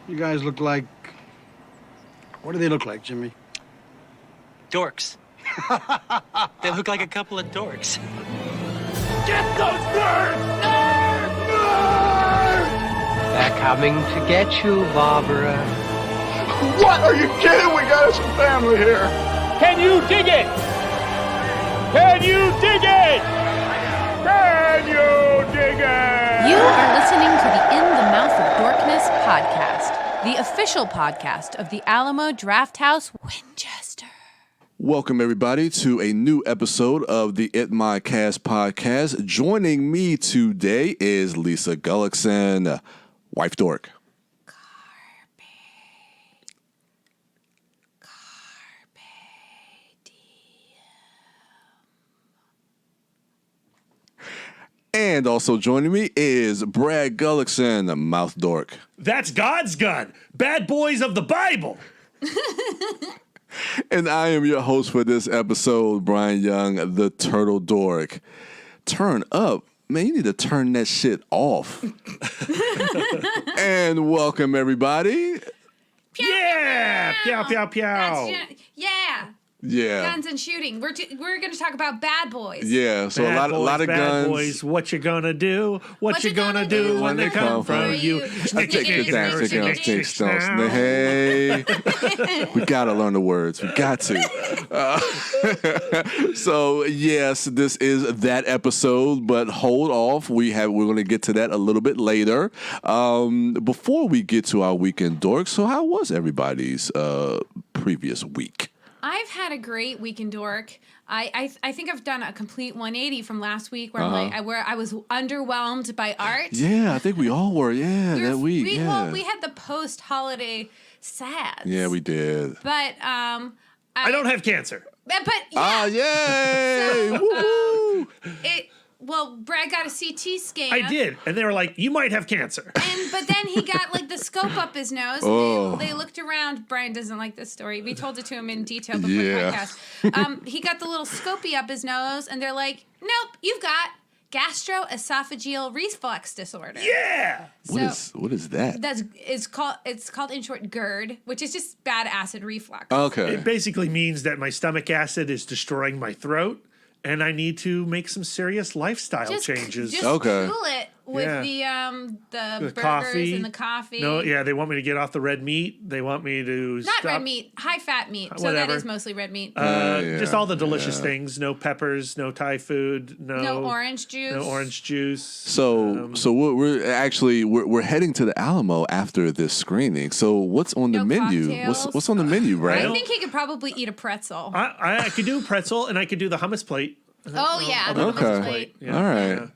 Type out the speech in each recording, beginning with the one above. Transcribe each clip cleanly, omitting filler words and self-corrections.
You guys look like... What do they look like, Jimmy? Dorks. They look like a couple of dorks. Get those birds! Nerds! Nerds! They're coming to get you, Barbara. What? Are you kidding? We got some family here. Can you dig it? Can you dig it? Can you dig it? You are listening to the In the Mouth of Dorkness podcast, the official podcast of the Alamo Drafthouse, Winchester. Welcome, everybody, to a new episode of the It My Cast podcast. Joining me today is Lisa Gullickson, Wife Dork. And also joining me is Brad Gullickson, Mouth Dork. That's God's gun. Bad boys of the Bible. And I am your host for this episode, Brian Young, the Turtle Dork. Turn up. Man, you need to turn that shit off. And welcome, everybody. Yeah. Pew, pew, pew. Yeah. Yeah. Guns and shooting. We're going to talk about bad boys. Yeah, so Bad a lot of bad guns. boys. What you gonna do? What you gonna do when they come from you? Take it down, take it down, take stones. Hey, we gotta learn the words. We got to. So yes, this is that episode, but hold off. We're going to get to that a little bit later. Before we get to our weekend dork, so how was everybody's previous week? I've had a great week in Dork. I think I've done a complete 180 from last week where where I was underwhelmed by art. Yeah, I think we all were. Yeah, that week. Well, we had the post-holiday sads. Yeah, we did. But I don't have cancer. But yeah. Yay! So, Well, Brad got a CT scan. I did, and they were like, "You might have cancer." But then he got like the scope up his nose. Oh. They looked around. Brian doesn't like this story. We told it to him in detail before the podcast. He got the little scopey up his nose, and they're like, "Nope, you've got gastroesophageal reflux disorder." Yeah. What is that? It's called in short GERD, which is just bad acid reflux. Okay. It basically means that my stomach acid is destroying my throat, and I need to make some serious lifestyle changes. Just Okay. cool it with the burgers coffee and the coffee. No, yeah, they want me to get off the red meat. They want me to Not stop. red meat, high fat meat. So Whatever. that is mostly red meat. Just all the delicious things. No peppers, no Thai food, no orange juice. No orange juice. So we're heading to the Alamo after this screening. So what's on the menu? Cocktails. What's on the menu, Brad? I think he could probably eat a pretzel. I could do pretzel and I could do the hummus plate. Oh yeah, I'll the do the hummus Okay. plate. Yeah. All right.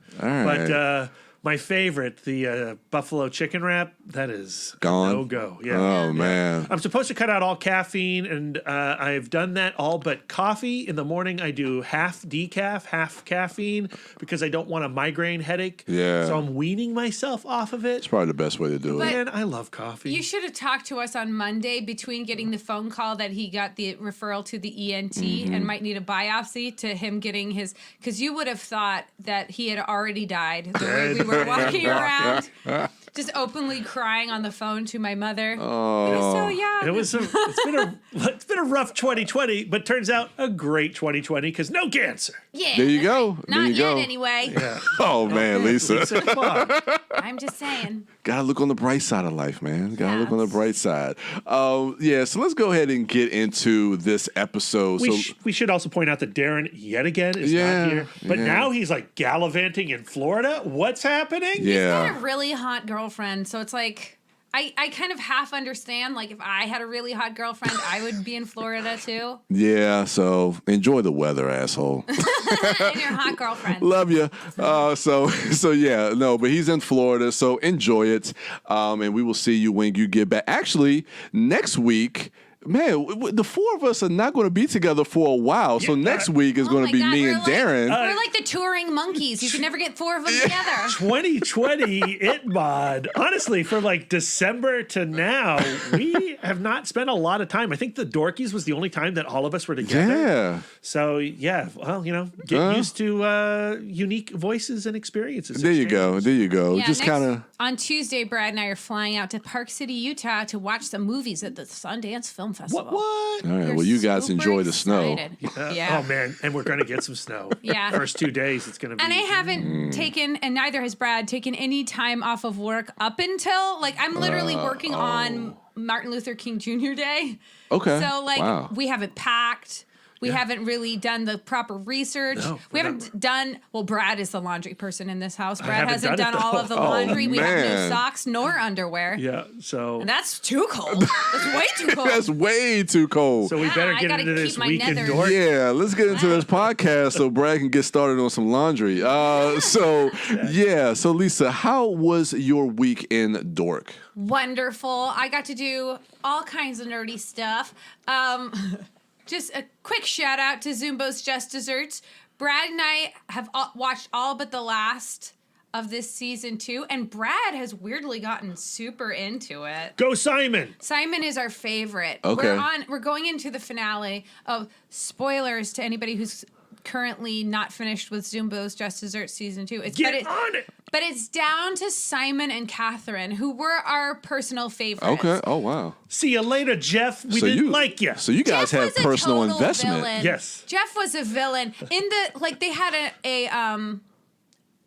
But my favorite, the buffalo chicken wrap, that is Gone? no go. Yeah. Oh man. I'm supposed to cut out all caffeine, and I've done that all but coffee. In the morning, I do half decaf, half caffeine, because I don't want a migraine headache. Yeah. So I'm weaning myself off of it. It's probably the best way to do it. Man, I love coffee. You should have talked to us on Monday between getting the phone call that he got the referral to the ENT and might need a biopsy to him getting his, because you would have thought that he had already died the way we were walking around, just openly crying on the phone to my mother. Oh. He was so young. It's been a rough 2020, but turns out a great 2020 because no cancer. Yeah. There you that's go. right. There Not you yet, go. anyway. Oh man, Lisa. Come on. I'm just saying. Gotta look on the bright side of life, man. Gotta look on the bright side. So let's go ahead and get into this episode. We should also point out that Darren, yet again, is not here. But now he's like gallivanting in Florida. What's happening? He's got a really hot girlfriend, so it's like I kind of half understand. Like if I had a really hot girlfriend, I would be in Florida too. Yeah, so enjoy the weather, asshole. And your hot girlfriend. Love you. But he's in Florida, so enjoy it. And we will see you when you get back. Actually, next week, Man, the four of us are not going to be together for a while. So next week is going to be me and Darren. We're like the touring monkeys. You can never get four of them together. 2020 it mod. Honestly, from like December to now, we have not spent a lot of time. I think the Dorkies was the only time that all of us were together. Yeah. So yeah, well, get used to unique voices and experiences. There you go. Yeah, Just kind of. On Tuesday, Brad and I are flying out to Park City, Utah to watch some movies at the Sundance Film Festival. What? All right. We're Well, you guys super enjoy the snow. excited. Yeah. Oh man, and we're gonna get some snow. Yeah. First 2 days, it's gonna be. And I haven't taken, and neither has Brad, taken any time off of work up until, like, I'm literally working on Martin Luther King Jr. Day. Okay. So, like, Wow. we haven't packed. We haven't really done the proper research. No, we haven't done, well, Brad is the laundry person in this house. Brad haven't hasn't done done it, all though. of the laundry. We have no man. socks nor underwear. Yeah. So. And that's too cold. That's way too cold. That's way too cold. So we better I get gotta into this keep my weekend nether. dork. Yeah, let's get into this podcast so Brad can get started on some laundry. So Lisa, how was your week in Dork? Wonderful. I got to do all kinds of nerdy stuff. Just a quick shout out to Zumbo's Just Desserts. Brad and I have watched all but the last of this season 2, and Brad has weirdly gotten super into it. Go Simon. Simon is our favorite. Okay. We're going into the finale of spoilers to anybody who's currently not finished with Zumbo's Just Desserts season 2. Get on it. But it's down to Simon and Catherine, who were our personal favorites. Okay. Oh wow. See you later, Jeff. We didn't like you. So you guys Jeff have was a personal total investment. villain. Yes. Jeff was a villain. They had a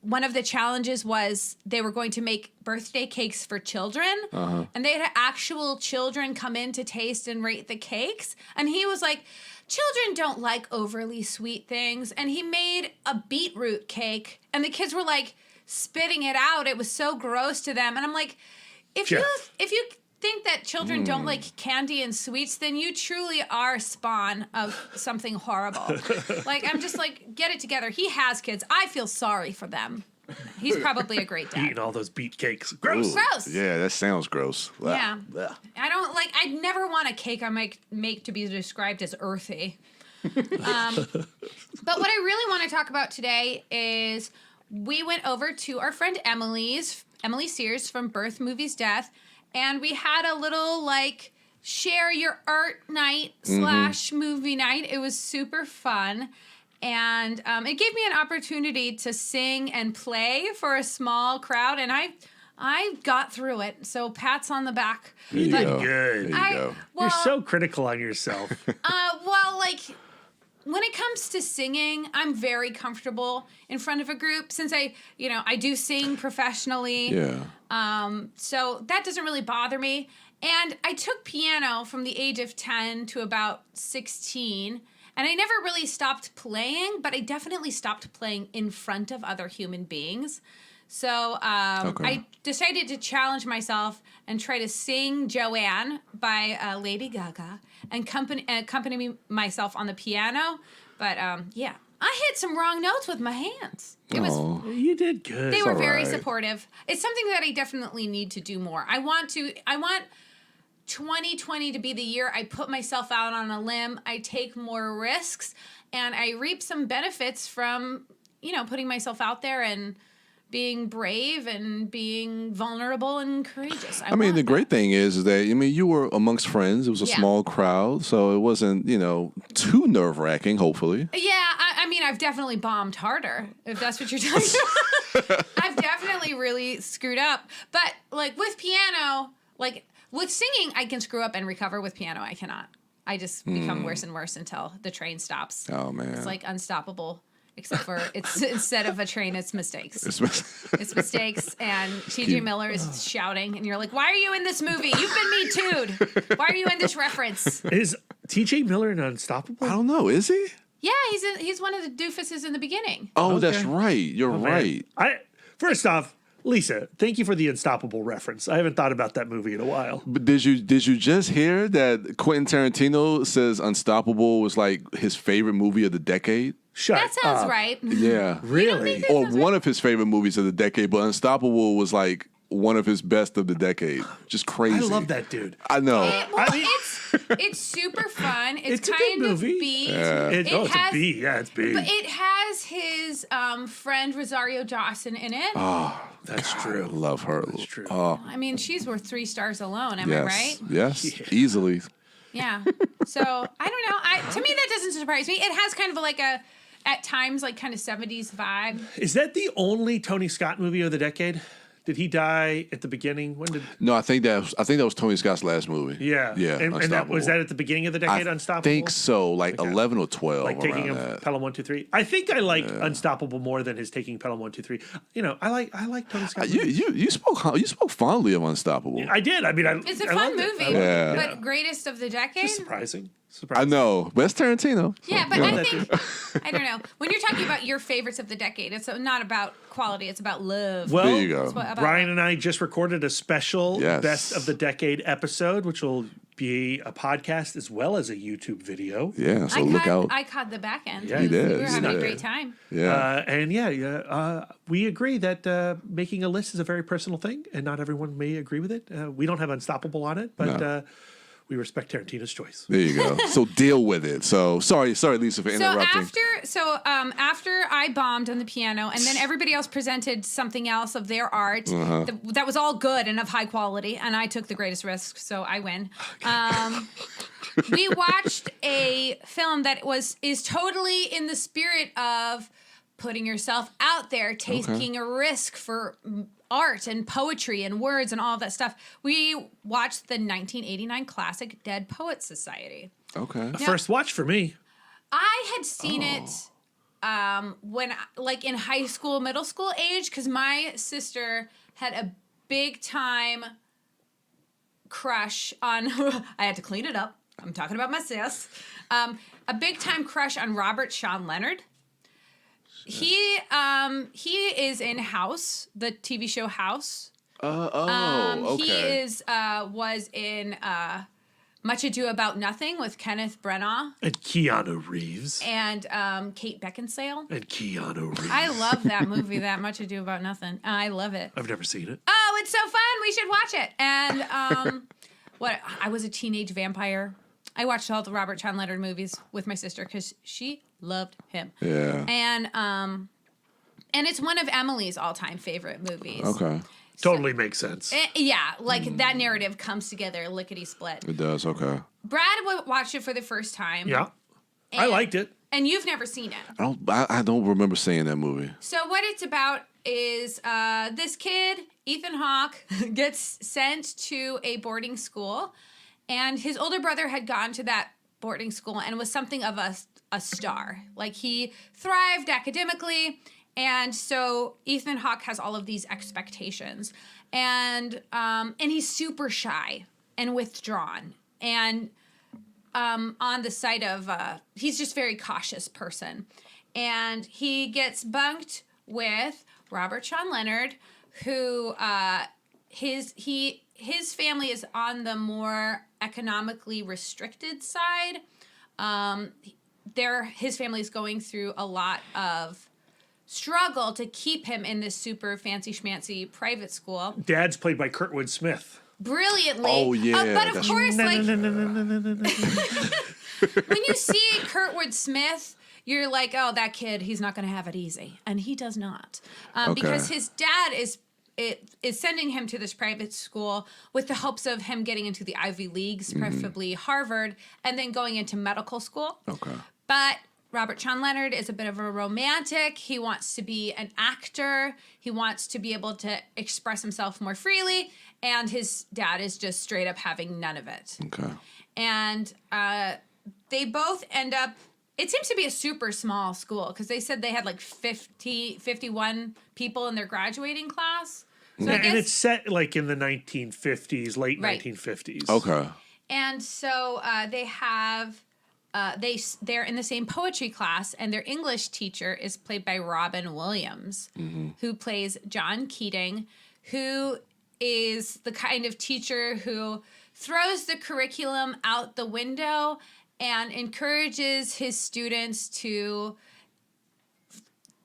one of the challenges was they were going to make birthday cakes for children, and they had actual children come in to taste and rate the cakes, and he was like, children don't like overly sweet things, and he made a beetroot cake, and the kids were like spitting it out. It was so gross to them, and I'm like, if you think that children don't like candy and sweets, then you truly are spawn of something horrible. Like, I'm just like, get it together. He has kids. I feel sorry for them. He's probably a great dad. Eating all those beet cakes. Gross. Gross. Yeah, that sounds gross. Yeah. Ugh. I'd never want a cake I make to be described as earthy. But what I really want to talk about today is we went over to our friend Emily Sears from Birth Movies Death, and we had a little like share your art night / movie night. It was super fun. And it gave me an opportunity to sing and play for a small crowd, and I got through it. So pats on the back. There you go. Good. There you go. Well, You're so critical on yourself. well, like when it comes to singing, I'm very comfortable in front of a group since I do sing professionally. Yeah. So that doesn't really bother me. And I took piano from the age of 10 to about 16. And I never really stopped playing, but I definitely stopped playing in front of other human beings. So I decided to challenge myself and try to sing Joanne by Lady Gaga and accompany myself on the piano. But I hit some wrong notes with my hands. It was. You did good. They were very right. supportive. It's something that I definitely need to do more. I want 2020 to be the year I put myself out on a limb, I take more risks, and I reap some benefits from, putting myself out there and being brave and being vulnerable and courageous. I mean, the great thing is that, you were amongst friends. It was a small crowd, so it wasn't, too nerve-wracking, hopefully. Yeah, I mean, I've definitely bombed harder, if that's what you're talking about. I've definitely really screwed up. But, like, with piano, like, with singing, I can screw up and recover. With piano, I cannot. I just become worse and worse until the train stops. Oh, man. It's like unstoppable, except for it's instead of a train, it's mistakes. It's mistakes, and T.J. Miller is shouting, and you're like, why are you in this movie? You've been Me Too'd. Why are you in this reference? Is T.J. Miller an Unstoppable? I don't know. Is he? Yeah, he's one of the doofuses in the beginning. Oh, that's right. You're right. First off, Lisa, thank you for the Unstoppable reference. I haven't thought about that movie in a while. But did you just hear that Quentin Tarantino says Unstoppable was like his favorite movie of the decade? Shut That sounds up. right. Yeah. Really? Or one of his favorite movies of the decade, but Unstoppable was like one of his best of the decade. Just crazy. I love that dude. I know. Well, I mean- it's It's super fun. It's a good kind of movie. B. It's a B. Yeah, it's B. But it has his friend Rosario Dawson in it. That's true. I love her. That's true. I mean, she's worth 3 stars alone. Am I right? Yes, easily. Yeah. So I don't know. To me, that doesn't surprise me. It has kind of like at times, like kind of 70s vibe. Is that the only Tony Scott movie of the decade? Did he die at the beginning? When did? No, I think that was Tony Scott's last movie. Yeah, yeah. And that was that at the beginning of the decade. Unstoppable. I think so, like 11 or 12. Like taking him that. Pelham 1, 2, 3. I think I like Unstoppable more than his taking Pelham 1, 2, 3. You know, I like Tony Scott. You spoke fondly of Unstoppable. I did. I mean, It's a fun movie, but greatest of the decade. Just surprising. I know, but it's Tarantino. Yeah, but I think I don't know. When you're talking about your favorites of the decade, it's not about quality; it's about love. Well, there you go. Brian and I just recorded a special Best of the Decade episode, which will be a podcast as well as a YouTube video. Yeah, so look out. I caught the back end. Yeah, he did. We were having a great time. Yeah, and we agree that making a list is a very personal thing, and not everyone may agree with it. We don't have Unstoppable on it, but. We respect Tarantino's choice. There you go. So deal with it. So sorry, Lisa, for interrupting. After I bombed on the piano, and then everybody else presented something else of their art that was all good and of high quality, and I took the greatest risk, so I win. We watched a film that is totally in the spirit of putting yourself out there, taking a risk for art and poetry and words and all of that stuff. We watched the 1989 classic Dead Poets Society. Okay. First watch for me. I had seen it when, like, in high school, middle school age, because my sister had a big time crush on, I had to clean it up. I'm talking about my sis. A big time crush on Robert Sean Leonard. He is in House, the TV show House. Okay. He was in Much Ado About Nothing with Kenneth Branagh And Keanu Reeves. and Kate Beckinsale. And Keanu Reeves. I love that movie, that Much Ado About Nothing. I love it. I've never seen it. Oh, it's so fun. We should watch it. And I was a teenage vampire. I watched all the Robert Sean Leonard movies with my sister because she loved him. Yeah. And it's one of Emily's all-time favorite movies. Okay. Totally makes sense. Yeah, like that narrative comes together lickety-split. It does. Okay. Brad watched it for the first time. Yeah. I liked it. And you've never seen it. I don't remember seeing that movie. So what it's about is this kid, Ethan Hawke, gets sent to a boarding school, and his older brother had gone to that boarding school and was something of a star. Like, he thrived academically, and so Ethan Hawke has all of these expectations, and he's super shy and withdrawn, and on the side of he's just a very cautious person, and he gets bunked with Robert Sean Leonard, who his family is on the more economically restricted side. His family is going through a lot of struggle to keep him in this super fancy schmancy private school. Dad's played by Kurtwood Smith. Brilliantly. Oh, yeah. But of course, like, No. when you see Kurtwood Smith, you're like, oh, that kid, he's not going to have it easy. And he does not. Because his dad is sending him to this private school with the hopes of him getting into the Ivy Leagues, preferably Harvard, and then going into medical school. Okay. But Robert Sean Leonard is a bit of a romantic. He wants to be an actor. He wants to be able to express himself more freely. And his dad is just straight up having none of it. Okay. And they both end up, it seems to be a super small school because they said they had like 51 people in their graduating class. So I guess, And it's set like in the 1950s, late Right. 1950s. Okay. and so they have, they're in the same poetry class, and their English teacher is played by Robin Williams, who plays John Keating, who is the kind of teacher who throws the curriculum out the window and encourages his students to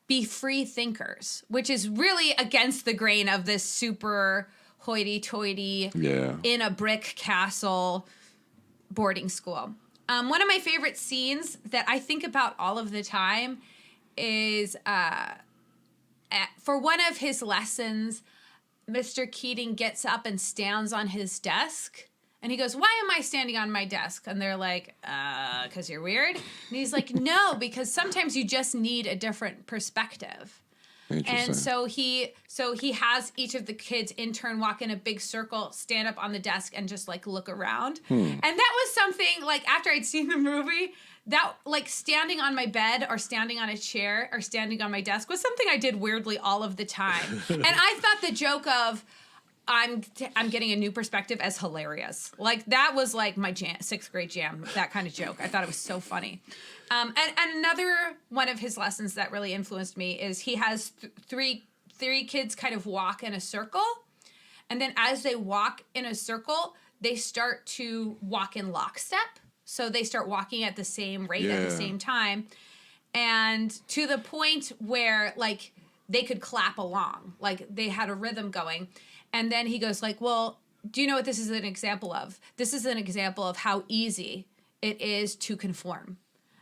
be free thinkers, which is really against the grain of this super hoity-toity, Yeah. in a brick castle, boarding school. One of my favorite scenes that I think about all of the time is for one of his lessons, Mr. Keating gets up and stands on his desk. And he goes, "Why am I standing on my desk?" And they're like, "'Cause you're weird." And he's like, "No, because sometimes you just need a different perspective." And so he has each of the kids in turn walk in a big circle, stand up on the desk, and just like look around. And that was something like after I'd seen the movie, that like standing on my bed or standing on a chair or standing on my desk was something I did weirdly all of the time. And I thought the joke of I'm getting a new perspective as hilarious. Like that was like my sixth grade jam, that kind of joke. I thought it was so funny. And another one of his lessons that really influenced me is he has three kids kind of walk in a circle. And then as they walk in a circle, they start to walk in lockstep. So they start walking at the same rate at the same time. And to the point where like they could clap along, like they had a rhythm going. And then he goes like, "Well, do you know what this is an example of? This is an example of how easy it is to conform.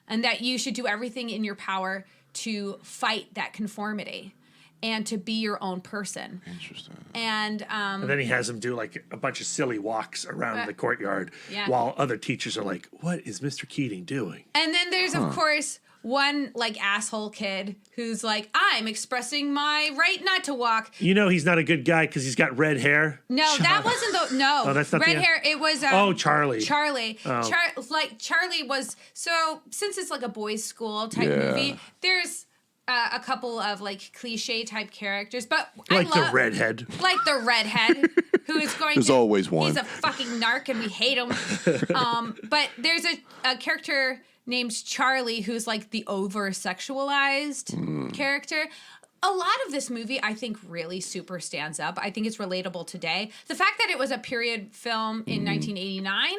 And that you should do everything in your power to fight that conformity and to be your own person." Interesting. And then he has him do like a bunch of silly walks around the courtyard while other teachers are like, "What is Mr. Keating doing?" And then there's, of course, one like asshole kid who's like, "I'm expressing my right not to walk." You know he's not a good guy because he's got red hair. No, that wasn't the no. Oh, that's not red the- hair. It was Charlie. Charlie. Oh. Charlie was so since it's like a boys' school type movie. There's a couple of like cliche type characters, but Like the redhead. Like the redhead who is going. There's always one. He's a fucking narc, and we hate him. But there's a character named Charlie who's like the over sexualized character. A lot of this movie, I think, really super stands up. I think it's relatable today. The fact that it was a period film in 1989,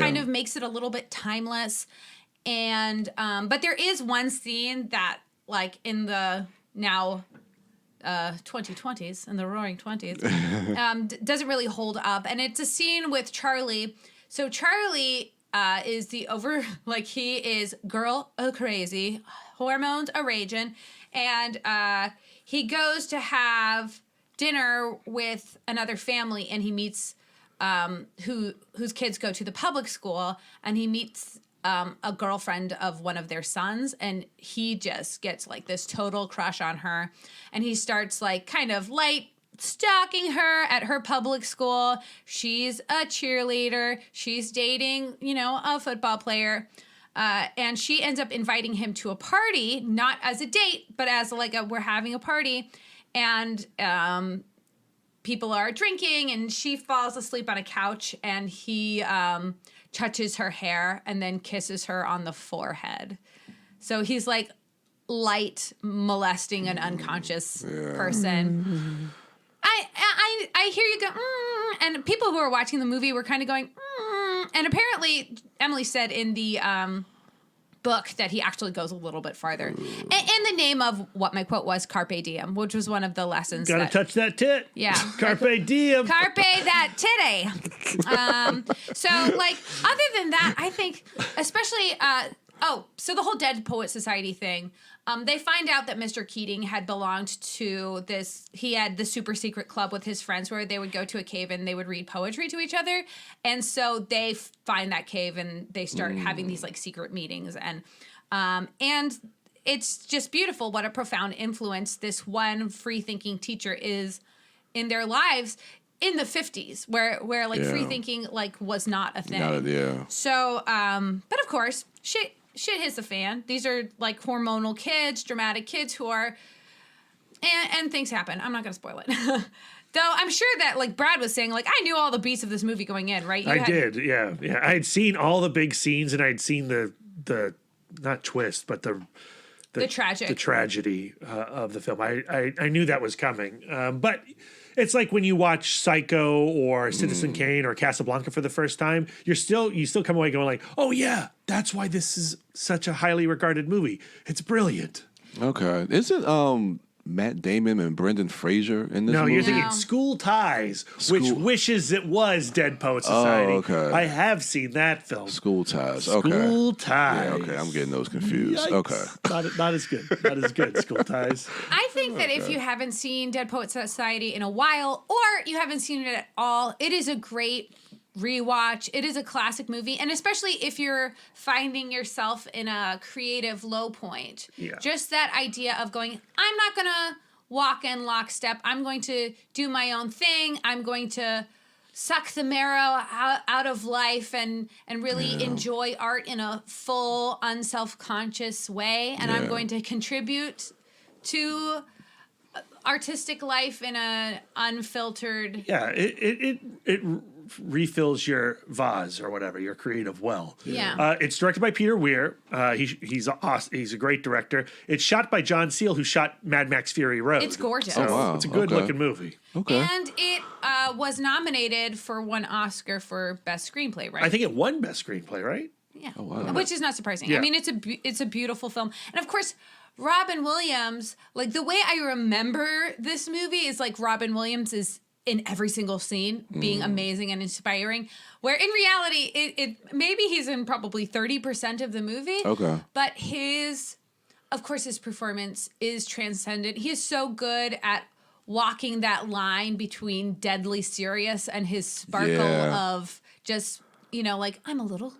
kind of makes it a little bit timeless. And but there is one scene that, like, in the now 2020s, in the Roaring 20s, doesn't really hold up. And it's a scene with Charlie. So Charlie is the he is girl crazy, hormones a raging, and he goes to have dinner with another family, and he meets whose kids go to the public school, and he meets a girlfriend of one of their sons, and he just gets like this total crush on her, and he starts like kind of light stalking her at her public school. She's a cheerleader. She's dating, a football player. And she ends up inviting him to a party, not as a date, but as we're having a party. And people are drinking, and she falls asleep on a couch, and he touches her hair and then kisses her on the forehead. So he's like light molesting an unconscious person. I hear you go, and people who are watching the movie were kind of going, and apparently Emily said in the book that he actually goes a little bit farther. In the name of what my quote was, Carpe Diem, which was one of the lessons. Gotta touch that tit. Yeah. Carpe Diem. Carpe that titty. So, other than that, I think, especially, so the whole Dead Poet Society thing, they find out that Mr. Keating had belonged to he had the super secret club with his friends where they would go to a cave and they would read poetry to each other. And so they find that cave and they start having these secret meetings. And it's just beautiful what a profound influence this one free thinking teacher is in their lives in the 50s where free thinking was not a thing. So, but of course, shit hits the fan. These are hormonal kids, dramatic kids who are, and things happen. I'm not going to spoil it. Though I'm sure that Brad was saying, I knew all the beats of this movie going in, right? I did, yeah. I had seen all the big scenes, and I'd seen the not twist, but the tragedy of the film. I knew that was coming. But it's like when you watch Psycho or Citizen Kane or Casablanca for the first time, you still come away going oh yeah, that's why this is such a highly regarded movie. It's brilliant. Okay. Isn't Matt Damon and Brendan Fraser in this No, movie? you're thinking School Ties, which wishes it was Dead Poet Society. Oh, okay. I have seen that film. School Ties. Okay. School Ties. Yeah, okay. I'm getting those confused. Yikes. Okay. Not as good. Not as good, School Ties. I think that if you haven't seen Dead Poet Society in a while, or you haven't seen it at all, it is a great rewatch. It is a classic movie, and especially if you're finding yourself in a creative low point. Yeah. Just that idea of going, I'm not gonna walk in lockstep. I'm going to do my own thing. I'm going to suck the marrow out of life and really enjoy art in a full, unself-conscious way. And I'm going to contribute to artistic life in an unfiltered. Yeah, it refills your vase or whatever, your creative well. Yeah. It's directed by Peter Weir. He's a great director. It's shot by John Seale, who shot Mad Max Fury Road. It's gorgeous. So wow. it's a good looking movie. Okay. And it was nominated for one Oscar for Best Screenplay, right? I think it won Best Screenplay, right? Yeah. wow. Which is not surprising. Yeah. I mean, it's a beautiful film. And of course, Robin Williams, like the way I remember this movie is like Robin Williams is in every single scene being amazing and inspiring, where in reality, it maybe he's in probably 30% of the movie. Okay. But of course, his performance is transcendent. He is so good at walking that line between deadly serious and his sparkle of just, like, I'm a little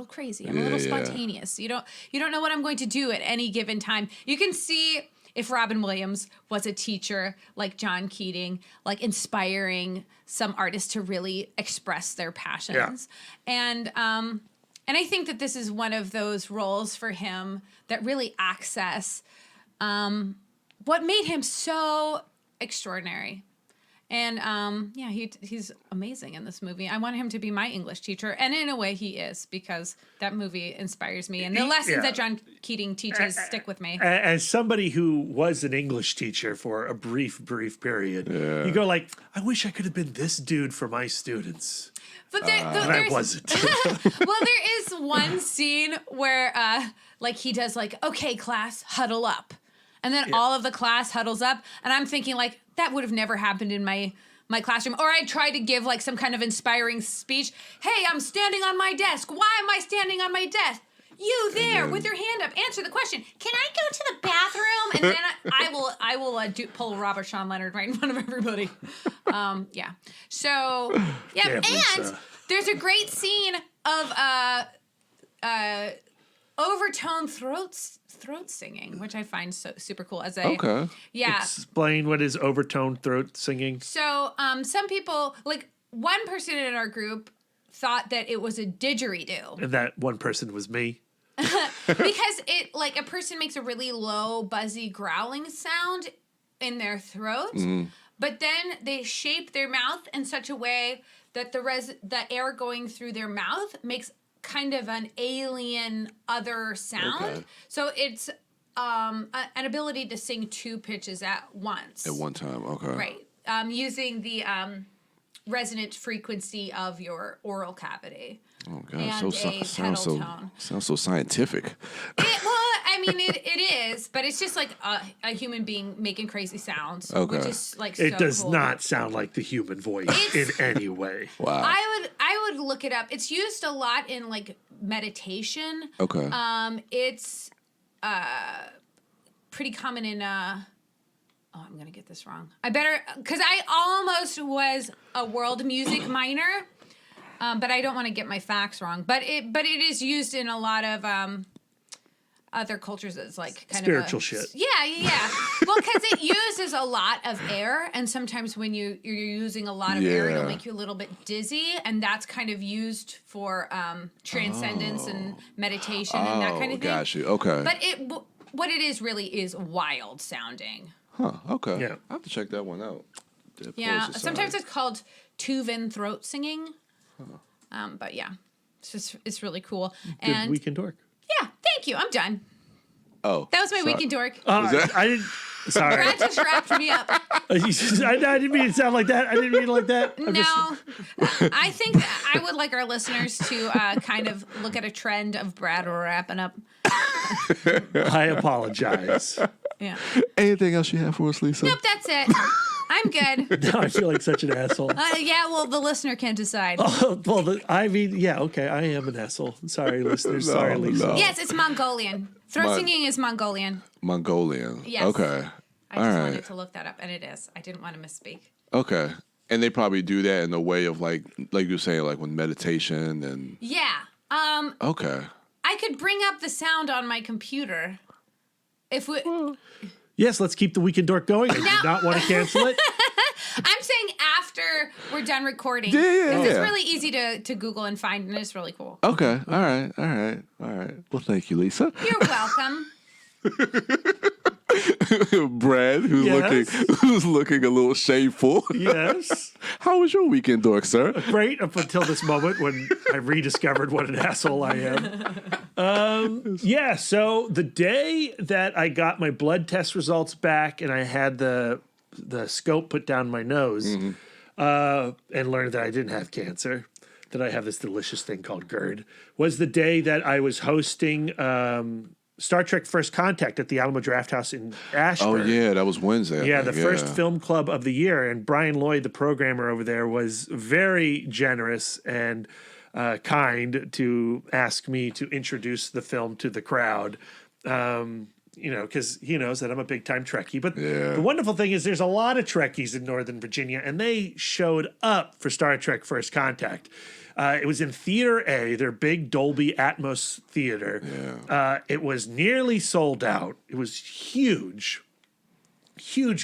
crazy. I'm a little spontaneous. You don't know what I'm going to do at any given time. You can see if Robin Williams was a teacher like John Keating, like inspiring some artists to really express their passions. And I think that this is one of those roles for him that really access what made him so extraordinary. And he's amazing in this movie. I want him to be my English teacher, and in a way, he is, because that movie inspires me, and the lessons that John Keating teaches stick with me. As somebody who was an English teacher for a brief period, you go like, I wish I could have been this dude for my students. But And I wasn't. Well, there is one scene where, he does okay, class, huddle up. And then all of the class huddles up, and I'm thinking, that would have never happened in my classroom. Or I try to give, some kind of inspiring speech. Hey, I'm standing on my desk. Why am I standing on my desk? You there with your hand up. Answer the question. Can I go to the bathroom? And then I will pull Robert Sean Leonard right in front of everybody. So, Damn, and there's a great scene of overtone throat singing, which I find so super cool. Explain what is overtone throat singing. So some people, one person in our group thought that it was a didgeridoo. And that one person was me. Because it, a person makes a really low, buzzy, growling sound in their throat, but then they shape their mouth in such a way that the air going through their mouth makes kind of an alien other sound. Okay. So it's an ability to sing two pitches at once. At one time, okay. Right. Using the resonant frequency of your oral cavity. Oh God, And sounds so scientific. It is, but it's just like a human being making crazy sounds. Okay. Which is It does cool. not sound like the human voice in any way. Wow. I would look it up. It's used a lot in meditation. Okay. It's pretty common in I'm gonna get this wrong. Because I almost was a world music minor, but I don't want to get my facts wrong. But it is used in a lot of other cultures as kind spiritual of shit. Yeah. Well, because it uses a lot of air, and sometimes when you're using a lot of air, it'll make you a little bit dizzy, and that's kind of used for transcendence and meditation and that kind of thing. Got you. Okay. But what it is really is wild sounding. Huh. Okay. Yeah. I have to check that one out. Yeah. Sometimes it's called Tuvan throat singing. But yeah, it's really cool. Good weekend dork. Yeah, thank you. I'm done. Oh. That was my weekend dork. I didn't. Sorry. Brad just wrapped me up. I didn't mean it to sound like that. I didn't mean it like that. I think I would like our listeners to kind of look at a trend of Brad wrapping up. I apologize. Yeah. Anything else you have for us, Lisa? Nope, that's it. I'm good. I feel like such an asshole. Yeah, well, the listener can decide. Well, I mean, yeah, okay, I am an asshole. Sorry, listeners. Sorry, Lisa. No. Yes, it's Mongolian. Throat singing is Mongolian. Mongolian. Yes. Okay. I just wanted to look that up, and it is. I didn't want to misspeak. Okay. And they probably do that in a way of like you were saying, like with meditation and. Yeah. Okay. I could bring up the sound on my computer. If we. Yes, let's keep the Weekend Dork going. I do not want to cancel it. I'm saying after we're done recording. Yeah. It's really easy to Google and find, and it's really cool. Okay. All right. Well, thank you, Lisa. You're welcome. Brad, who's looking a little shameful. Yes. How was your weekend, Dork, sir? Great up until this moment when I rediscovered what an asshole I am. Yeah, so the day that I got my blood test results back and I had the scope put down my nose and learned that I didn't have cancer, that I have this delicious thing called GERD, was the day that I was hosting Star Trek First Contact at the Alamo Drafthouse in Ashburn. Oh, yeah, that was Wednesday. The first film club of the year. And Brian Lloyd, the programmer over there, was very generous and kind to ask me to introduce the film to the crowd. Because he knows that I'm a big time Trekkie. But the wonderful thing is there's a lot of Trekkies in Northern Virginia, and they showed up for Star Trek First Contact. It was in Theater A, their big Dolby Atmos theater. Yeah. It was nearly sold out. It was huge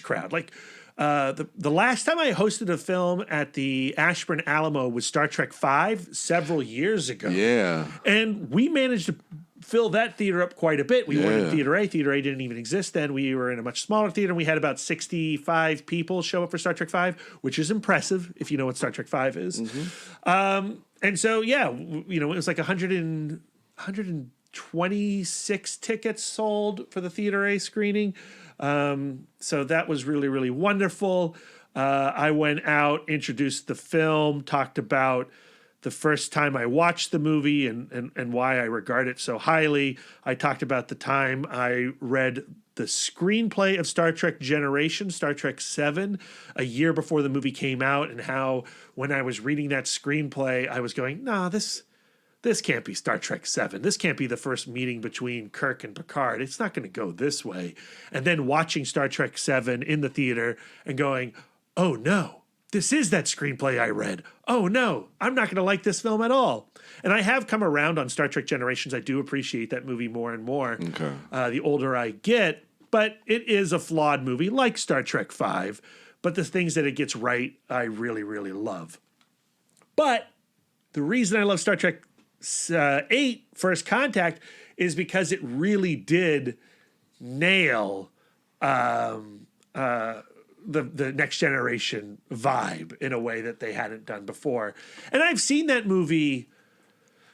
crowd. Like the last time I hosted a film at the Ashburn Alamo was Star Trek V several years ago. Yeah. And we managed to fill that theater up quite a bit. We were in Theater A. Theater A didn't even exist then. We were in a much smaller theater, and we had about 65 people show up for Star Trek V, which is impressive if you know what Star Trek V is. Mm-hmm. And so, it was like 126 tickets sold for the Theater A screening. So that was really, really wonderful. I went out, introduced the film, talked about the first time I watched the movie and why I regard it so highly. I talked about the time I read the screenplay of Star Trek Generation, Star Trek VII, a year before the movie came out, and how when I was reading that screenplay, I was going, nah, this can't be Star Trek VII. This can't be the first meeting between Kirk and Picard. It's not going to go this way. And then watching Star Trek VII in the theater and going, oh no. This is that screenplay I read. Oh, no, I'm not going to like this film at all. And I have come around on Star Trek Generations. I do appreciate that movie more and more the older I get. But it is a flawed movie like Star Trek V. But the things that it gets right, I really, really love. But the reason I love Star Trek 8 First Contact is because it really did nail the Next Generation vibe in a way that they hadn't done before. And I've seen that movie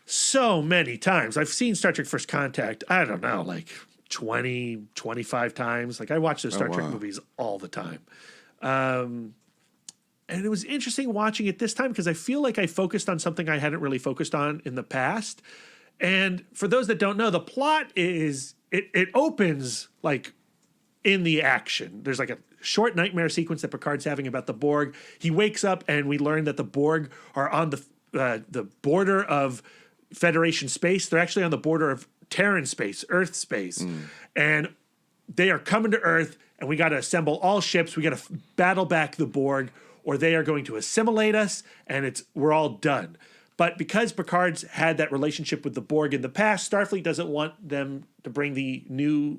so many times. I've seen Star Trek First Contact, I don't know, like 20, 25 times. Like I watch those Star Trek movies all the time. And it was interesting watching it this time because I feel like I focused on something I hadn't really focused on in the past. And for those that don't know, the plot is, it opens like in the action. There's like a short nightmare sequence that Picard's having about the Borg. He wakes up and we learn that the Borg are on the border of Federation space. They're actually on the border of Terran space, Earth space. And they are coming to Earth, and we got to assemble all ships. We got to battle back the Borg, or they are going to assimilate us, and we're all done. But because Picard's had that relationship with the Borg in the past, Starfleet doesn't want them to bring the new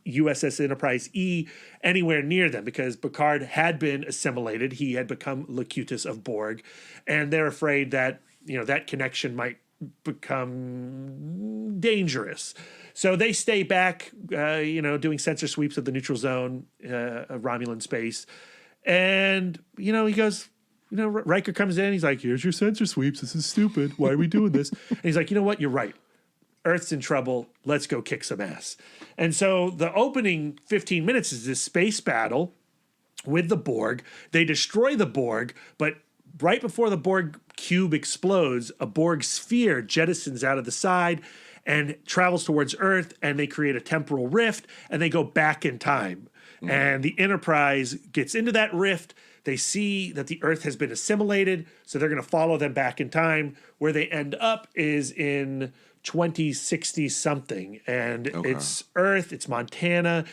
USS Enterprise E anywhere near them because Picard had been assimilated. He had become Locutus of Borg, and they're afraid that, that connection might become dangerous. So they stay back, doing sensor sweeps of the neutral zone, of Romulan space. And, he goes, Riker comes in, he's like, here's your sensor sweeps. This is stupid. Why are we doing this? And he's like, you know what? You're right. Earth's in trouble. Let's go kick some ass. And so the opening 15 minutes is this space battle with the Borg. They destroy the Borg, but right before the Borg cube explodes, a Borg sphere jettisons out of the side, and travels towards Earth, and they create a temporal rift, and they go back in time. And the Enterprise gets into that rift. They see that the Earth has been assimilated, so they're going to follow them back in time. Where they end up is in 2060 something, and it's Earth, it's Montana.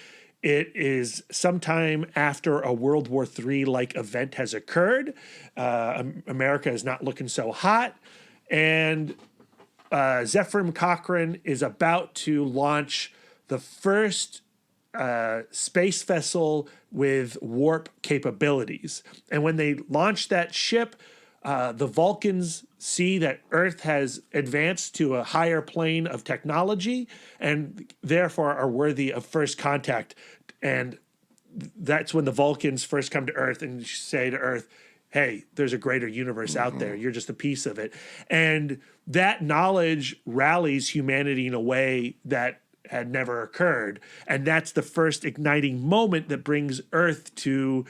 It is sometime after a World War III like event has occurred. America is not looking so hot, and Zefram Cochrane is about to launch the first space vessel with warp capabilities. And when they launch that ship, the Vulcans see that Earth has advanced to a higher plane of technology and therefore are worthy of first contact. And that's when the Vulcans first come to Earth and say to Earth, hey, there's a greater universe out there. You're just a piece of it. And that knowledge rallies humanity in a way that had never occurred. And that's the first igniting moment that brings Earth to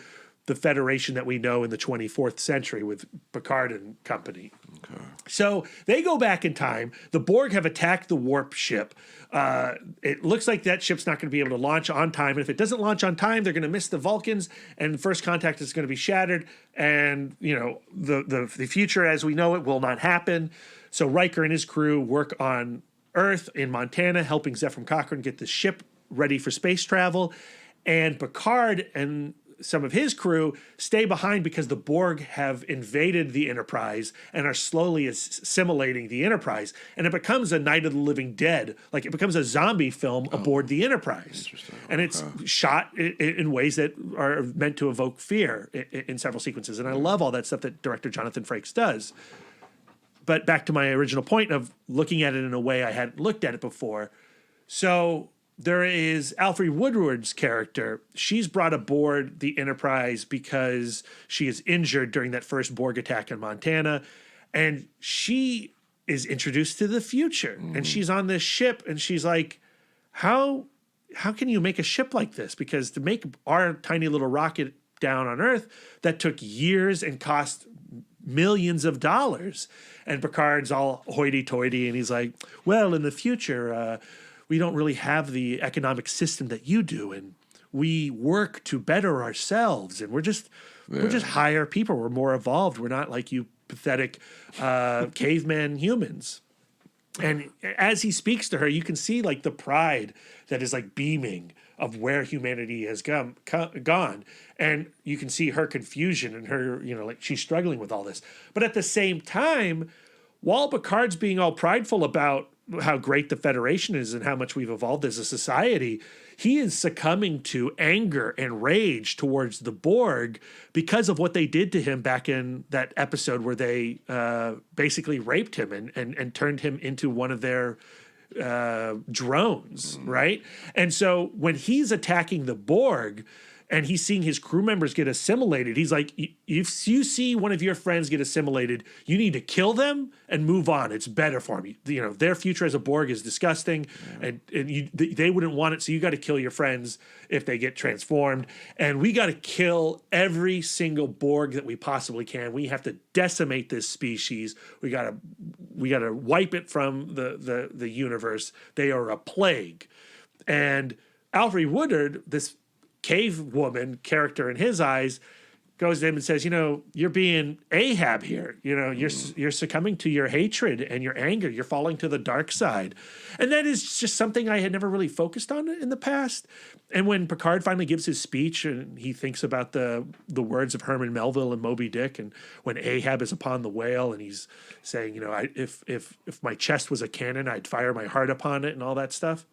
the Federation that we know in the 24th century with Picard and company. So they go back in time. The Borg have attacked the warp ship. It looks like that ship's not going to be able to launch on time. And if it doesn't launch on time, they're going to miss the Vulcans, and first contact is going to be shattered. And, you know, the future as we know it will not happen. So Riker and his crew work on Earth in Montana, helping Zefram Cochrane get the ship ready for space travel. And Picard and some of his crew stay behind because the Borg have invaded the Enterprise and are slowly assimilating the Enterprise. And it becomes a Night of the Living Dead. Like, it becomes a zombie film aboard the Enterprise. And it's shot in ways that are meant to evoke fear in several sequences. And I love all that stuff that director Jonathan Frakes does. But back to my original point of looking at it in a way I hadn't looked at it before. So there is Alfre Woodward's character. She's brought aboard the Enterprise because she is injured during that first Borg attack in Montana. And she is introduced to the future. And she's on this ship and she's like, how can you make a ship like this? Because to make our tiny little rocket down on Earth, that took years and cost millions of dollars. And Picard's all hoity-toity, and he's like, well, in the future, we don't really have the economic system that you do, and we work to better ourselves, and we're just higher people. We're more evolved. We're not like you pathetic caveman humans. And as he speaks to her, you can see like the pride that is like beaming of where humanity has gone. And you can see her confusion and her, you know, like she's struggling with all this. But at the same time, while Picard's being all prideful about how great the Federation is and how much we've evolved as a society, he is succumbing to anger and rage towards the Borg because of what they did to him back in that episode where they basically raped him and turned him into one of their drones, right? And so when he's attacking the Borg and he's seeing his crew members get assimilated, he's like, if you see one of your friends get assimilated, you need to kill them and move on. It's better for me. You know, their future as a Borg is disgusting, and they wouldn't want it, so you got to kill your friends if they get transformed. And we got to kill every single Borg that we possibly can. We have to decimate this species. We got to wipe it from the universe. They are a plague. And Alfre Woodard, this cave woman character in his eyes, goes to him and says, you know, you're being Ahab here. You know, you're succumbing to your hatred and your anger. You're falling to the dark side. And that is just something I had never really focused on in the past. And when Picard finally gives his speech and he thinks about the words of Herman Melville and Moby Dick, and when Ahab is upon the whale and he's saying, you know, if my chest was a cannon, I'd fire my heart upon it and all that stuff.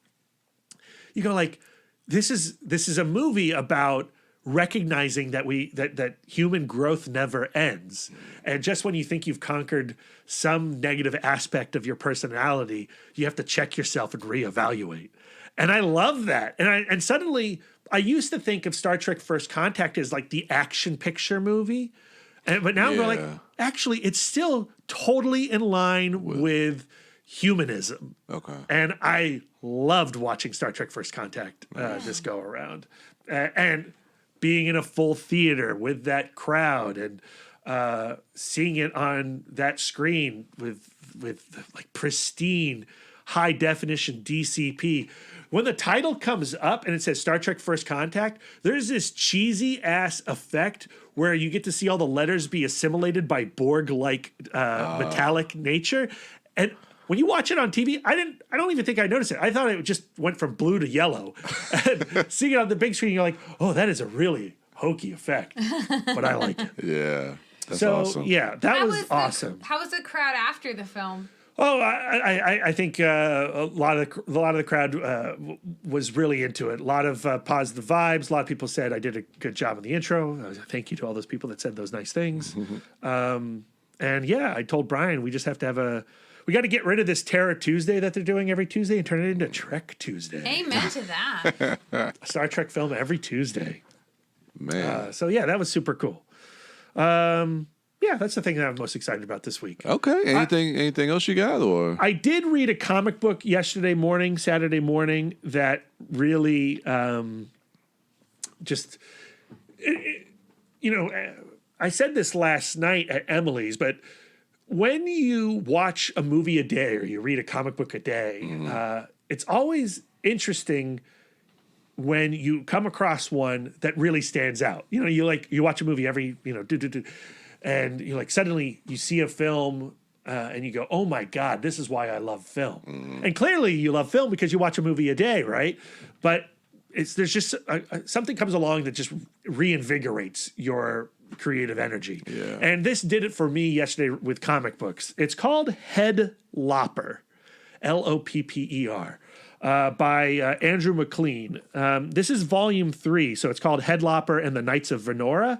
You go like, this is a movie about recognizing that human growth never ends. And just when you think you've conquered some negative aspect of your personality, you have to check yourself and reevaluate. And I love that. And suddenly I used to think of Star Trek First Contact as like the action picture movie. But now I'm going like, actually, it's still totally in line with humanism. Okay. And I loved watching Star Trek First Contact this go around. And being in a full theater with that crowd and seeing it on that screen with like pristine high definition DCP. When the title comes up and it says Star Trek First Contact, there's this cheesy ass effect where you get to see all the letters be assimilated by Borg-like metallic nature. And when you watch it on TV, I don't even think I noticed it. I thought it just went from blue to yellow. And seeing it on the big screen, you're like, oh, that is a really hokey effect. But I like it. Yeah. That's awesome. Yeah, that was awesome. How was the crowd after the film? Oh, I think a lot of the crowd was really into it. A lot of positive vibes. A lot of people said I did a good job in the intro. Thank you to all those people that said those nice things. And yeah, I told Brian we just have to we got to get rid of this Terror Tuesday that they're doing every Tuesday and turn it into Trek Tuesday. Amen to that. A Star Trek film every Tuesday. Man. So yeah, that was super cool. Yeah, that's the thing that I'm most excited about this week. Okay. Anything else you got? Or I did read a comic book Saturday morning, that really I said this last night at Emily's, but when you watch a movie a day or you read a comic book a day, it's always interesting when you come across one that really stands out. You know, you watch a movie every, and you suddenly you see a film and you go, oh my God, this is why I love film. And clearly you love film because you watch a movie a day, right? But there's just something comes along that just reinvigorates your creative energy. Yeah. And this did it for me yesterday with comic books. It's called Head Lopper, Lopper. By Andrew McLean. This is volume 3, so it's called Head Lopper and the Knights of Venora.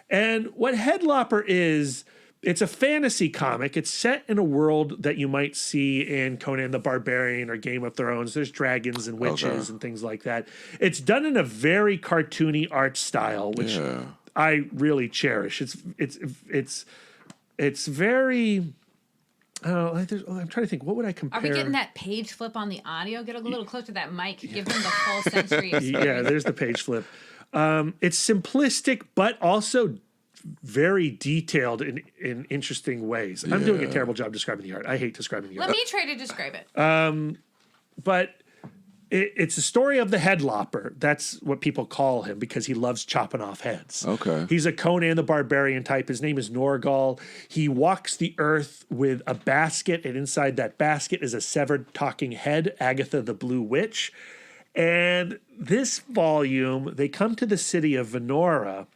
And what Head Lopper is, it's a fantasy comic. It's set in a world that you might see in Conan the Barbarian or Game of Thrones. There's dragons and witches and things like that. It's done in a very cartoony art style, which I really cherish. It's very... I'm trying to think. What would I compare? Are we getting that page flip on the audio? Get a little closer to that mic. Give them the full sensory experience. Yeah, there's the page flip. It's simplistic, but also very detailed in interesting ways. I'm doing a terrible job describing the art. I hate describing the art. Let me try to describe it. But it's a story of the Head Lopper. That's what people call him because he loves chopping off heads. Okay. He's a Conan the Barbarian type. His name is Norgal. He walks the earth with a basket, and inside that basket is a severed talking head, Agatha the Blue Witch. And this volume, they come to the city of Venora,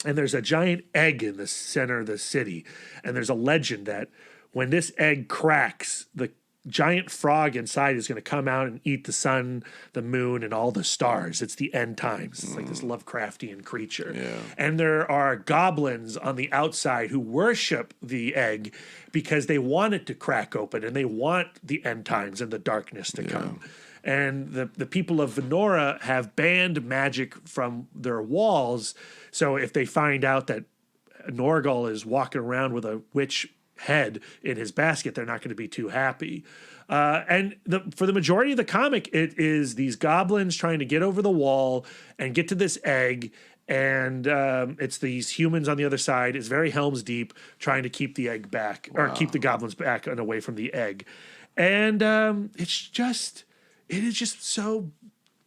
and there's a giant egg in the center of the city. And there's a legend that when this egg cracks, the giant frog inside is going to come out and eat the sun, the moon, and all the stars. It's the end times. It's like this Lovecraftian creature. Yeah. And there are goblins on the outside who worship the egg because they want it to crack open and they want the end times and the darkness to come. And the people of Venora have banned magic from their walls. So if they find out that Norgal is walking around with a witch head in his basket, they're not going to be too happy. And for the majority of the comic, it is these goblins trying to get over the wall and get to this egg. And it's these humans on the other side. It's very Helm's Deep, trying to keep the egg back or keep the goblins back and away from the egg. And it is just so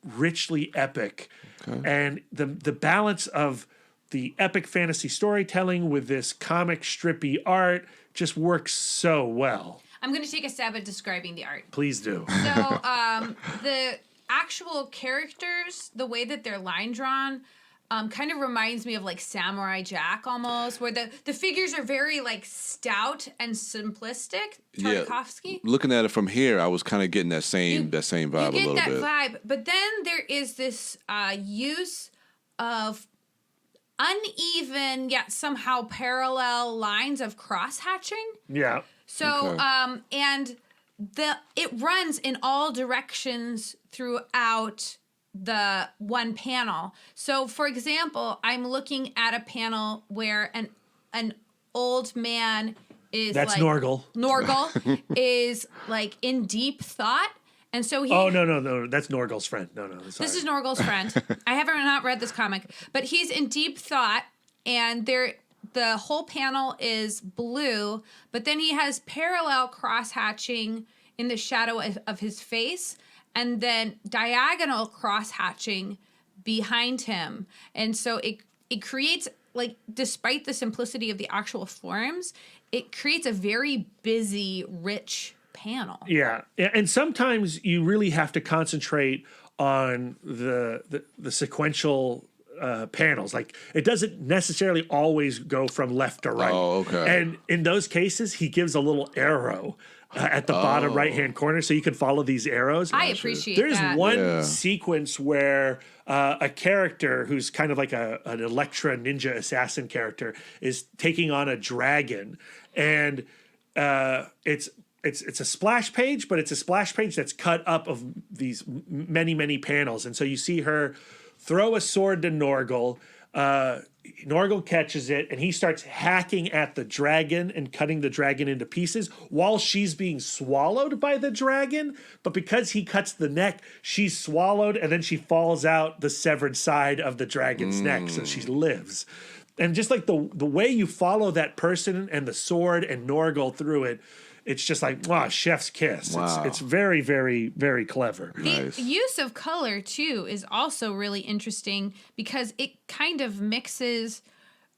richly epic. Okay. And the balance of the epic fantasy storytelling with this comic strippy art just works so well. I'm going to take a stab at describing the art. Please do. So the actual characters, the way that they're line drawn, kind of reminds me of like Samurai Jack almost, where the figures are very like stout and simplistic. Tartakovsky. Yeah. Looking at it from here, I was kind of getting that same vibe a little bit. You get that vibe, but then there is this use of uneven yet somehow parallel lines of cross-hatching. Yeah. So and it runs in all directions throughout the one panel. So for example, I'm looking at a panel where an old man is That's Norgal. Norgal is like in deep thought. And so he. Oh no! That's Norgal's friend. No. Sorry. This is Norgal's friend. I haven't not read this comic, but he's in deep thought, and the whole panel is blue. But then he has parallel cross hatching in the shadow of his face, and then diagonal cross-hatching behind him. And so it creates, like, despite the simplicity of the actual forms, it creates a very busy, rich panel. Yeah. And sometimes you really have to concentrate on the sequential panels. Like, it doesn't necessarily always go from left to right. Oh, okay. And in those cases, he gives a little arrow at the bottom right-hand corner, so you can follow these arrows. I appreciate There's that. one sequence where a character who's kind of like an Electra ninja assassin character is taking on a dragon, and it's a splash page, but it's a splash page that's cut up of these many panels, and so you see her throw a sword to Norgal. Norgal catches it, and he starts hacking at the dragon and cutting the dragon into pieces while she's being swallowed by the dragon. But because he cuts the neck, she's swallowed, and then she falls out the severed side of the dragon's neck, so she lives. And just like the way you follow that person and the sword and Norgal through it, it's just like, wow, chef's kiss. Wow. It's very, very, very clever. Nice. The use of color, too, is also really interesting because it kind of mixes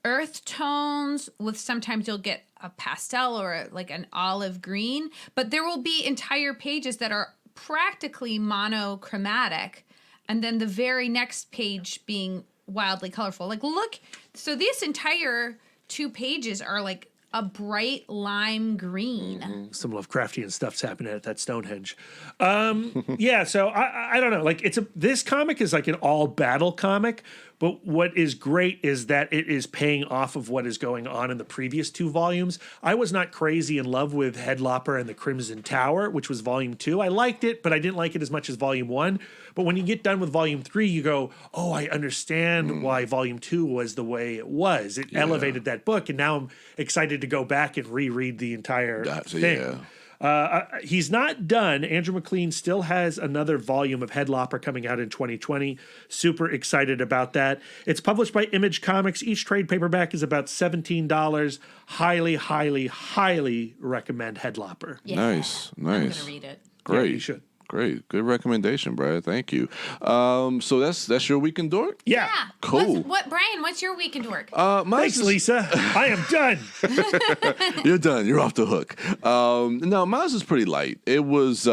earth tones with, sometimes you'll get a pastel or like an olive green, but there will be entire pages that are practically monochromatic, and then the very next page being wildly colorful. Like, look, so this entire 2 pages are like a bright lime green. Some Lovecraftian stuff's happening at that Stonehenge. Yeah, so I don't know. Like, this comic is like an all battle comic, but what is great is that it is paying off of what is going on in the previous 2 volumes. I was not crazy in love with Headlopper and the Crimson Tower, which was volume 2. I liked it, but I didn't like it as much as volume 1. But when you get done with volume 3, you go, oh, I understand why volume 2 was the way it was. It elevated that book, and now I'm excited to go back and reread the entire thing. Yeah. He's not done. Andrew McLean still has another volume of Headlopper coming out in 2020. Super excited about that. It's published by Image Comics. Each trade paperback is about $17. Highly, highly, highly recommend Headlopper. Yeah. Nice. I'm going to read it. Great. Yeah, you should. Great. Good recommendation, Brad. Thank you. So that's your weekend dork? Yeah. Cool. Brian, what's your weekend work? Thanks, Lisa. I am done. You're done. You're off the hook. No, mine is pretty light. It was just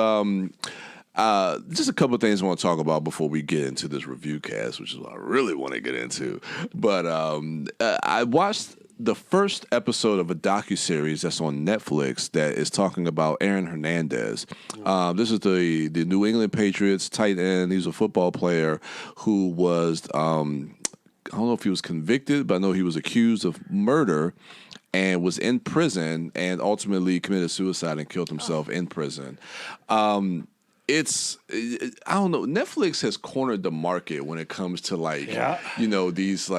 a couple of things I want to talk about before we get into this review cast, which is what I really want to get into. But I watched the first episode of a docu-series that's on Netflix that is talking about Aaron Hernandez. This is the New England Patriots tight end. He's a football player who was, I don't know if he was convicted, but I know he was accused of murder and was in prison and ultimately committed suicide and killed himself in prison. I don't know. Netflix has cornered the market when it comes to these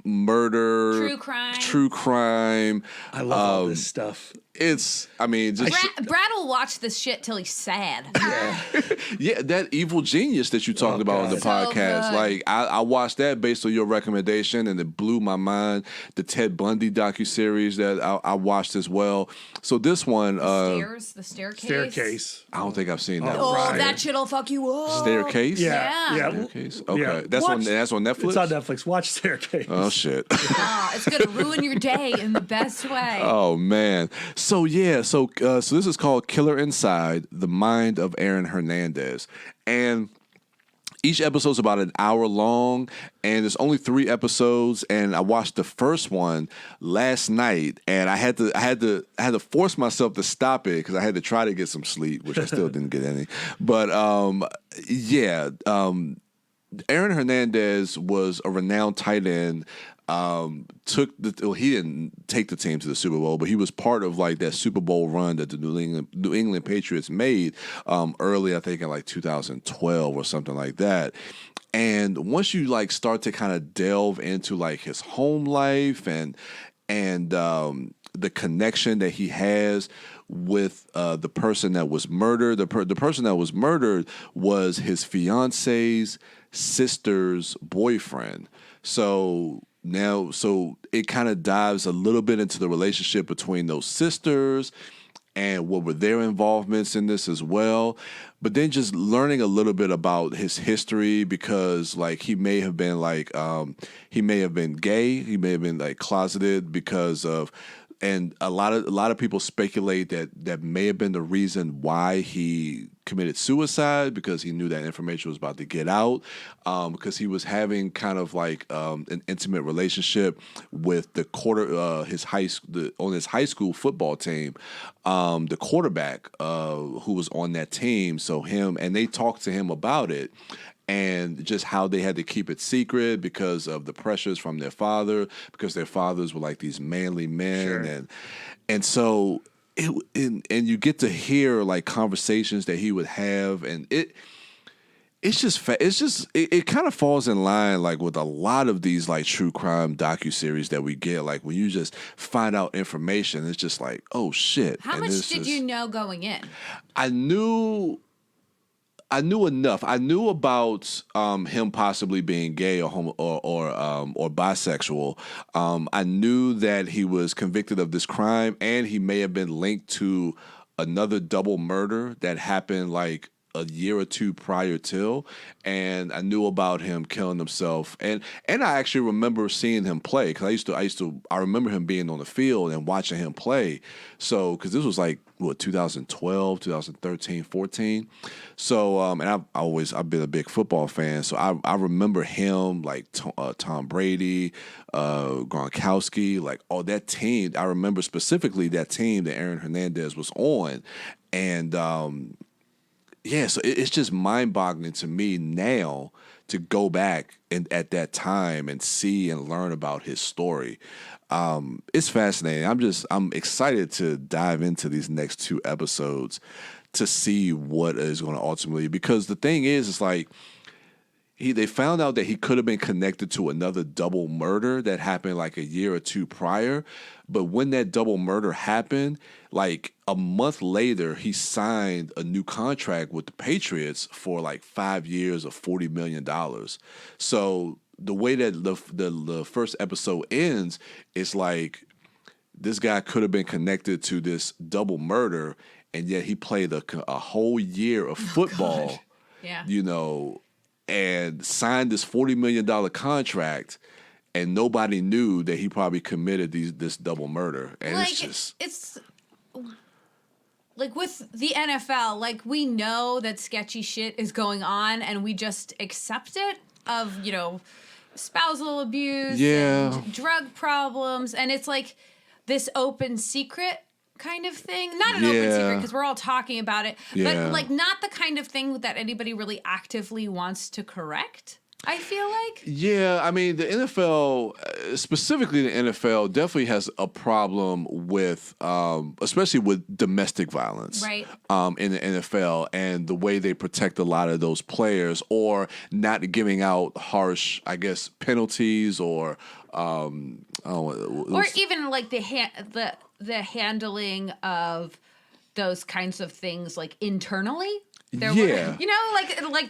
murder, true crime. I love all this stuff. Brad will watch this shit till he's sad. Yeah, that Evil Genius that you talked about on the podcast. So I watched that based on your recommendation, and it blew my mind. The Ted Bundy docuseries that I watched as well. So this one, the Staircase. I don't think I've seen that. Oh, one. that shit'll fuck you up. Staircase. Yeah. Staircase. Okay, Yeah. that's on Netflix. It's on Netflix. Watch Staircase. Oh shit. It's gonna ruin your day in the best way. Oh man. So this is called Killer Inside: The Mind of Aaron Hernandez, and each episode's about an hour long, and there's only 3 episodes. And I watched the first one last night, and I had to force myself to stop it because I had to try to get some sleep, which I still didn't get any. But Aaron Hernandez was a renowned tight end. He didn't take the team to the Super Bowl, but he was part of that Super Bowl run that the New England Patriots made early, I think in 2012 or something like that. And once you start to kind of delve into his home life and the connection that he has with the person that was murdered, the person that was murdered was his fiance's sister's boyfriend. So it kind of dives a little bit into the relationship between those sisters and what were their involvements in this as well. But then just learning a little bit about his history, because like he may have been he may have been gay, he may have been like closeted because of. And a lot of people speculate that may have been the reason why he committed suicide, because he knew that information was about to get out, because he was having kind of like an intimate relationship with the on his high school football team, the quarterback who was on that team. So they talked to him about it. And just how they had to keep it secret because of the pressures from their father, because their fathers were like these manly men, sure. and so and you get to hear like conversations that he would have, and it kind of falls in line like with a lot of these like true crime docu-series that we get. Like when you just find out information, it's just like, oh shit. How much did you know going in? I knew enough. I knew about him possibly being gay or bisexual. I knew that he was convicted of this crime, and he may have been linked to another double murder that happened like a year or two prior to, and I knew about him killing himself, and I actually remember seeing him play, because I remember him being on the field and watching him play. So because this was like 2012, 2013, 14. So and I've been a big football fan, so I remember him like Tom Brady, Gronkowski, like all that team. I remember specifically that team that Aaron Hernandez was on, and yeah, so it's just mind-boggling to me now to go back at that time and see and learn about his story. It's fascinating. I'm excited to dive into these next 2 episodes to see what is going to ultimately, because the thing is, it's like they found out that he could have been connected to another double murder that happened like a year or 2 prior. But when that double murder happened, like a month later, he signed a new contract with the Patriots for like 5 years of $40 million. So the way that the first episode ends, it's like this guy could have been connected to this double murder, and yet he played a whole year of football, and signed this $40 million contract, and nobody knew that he probably committed this double murder. And like, it's like with the NFL, like we know that sketchy shit is going on, and we just accept it of, spousal abuse and drug problems, and it's like this open secret kind of thing. Not an open secret, because we're all talking about it, but like not the kind of thing that anybody really actively wants to correct, I feel like. Yeah, I mean, the NFL, specifically the NFL, definitely has a problem with, especially with domestic violence, right? In the NFL, and the way they protect a lot of those players, or not giving out harsh, I guess, penalties, or or even like the handling of those kinds of things, like internally. Like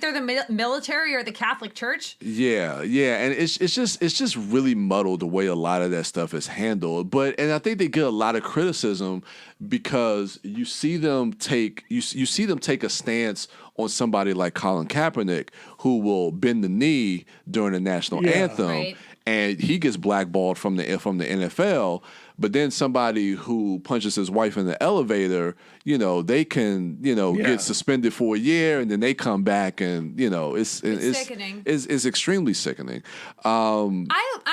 they're the military or the Catholic Church. Yeah, and it's just really muddled the way a lot of that stuff is handled. And I think they get a lot of criticism because you see them take a stance on somebody like Colin Kaepernick, who will bend the knee during the national anthem, right. And he gets blackballed from the NFL. But then somebody who punches his wife in the elevator, they can, get suspended for a year, and then they come back, and it's sickening. It's extremely sickening. I'm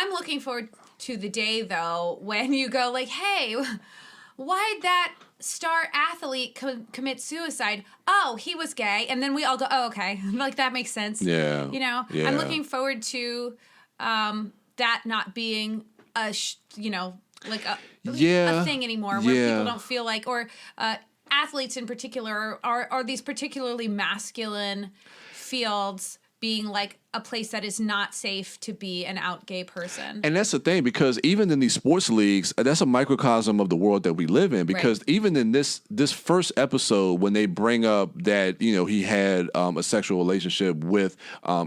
looking forward to the day though when you go like, hey, why'd that star athlete commit suicide? Oh, he was gay, and then we all go, oh, okay, like that makes sense. Yeah, I'm looking forward to that not being a like a thing anymore, where people don't feel like, or athletes in particular are these particularly masculine fields being like a place that is not safe to be an out gay person. And that's the thing, because even in these sports leagues, that's a microcosm of the world that we live in. Because even in this first episode, when they bring up that, you know, he had a sexual relationship with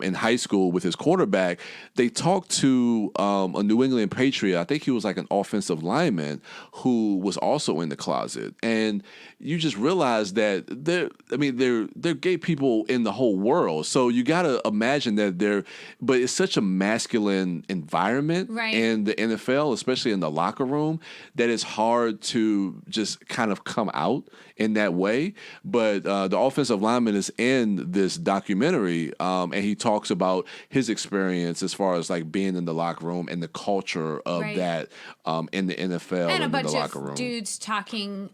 in high school with his quarterback, they talked to a New England Patriot. I think he was like an offensive lineman who was also in the closet. And you just realize that they're gay people in the whole world. So you got to imagine that but it's such a masculine environment in the NFL, especially in the locker room, that it's hard to just kind of come out in that way. But the offensive lineman is in this documentary, and he talks about his experience as far as like being in the locker room and the culture of that in the NFL and in the bunch locker room. of dudes talking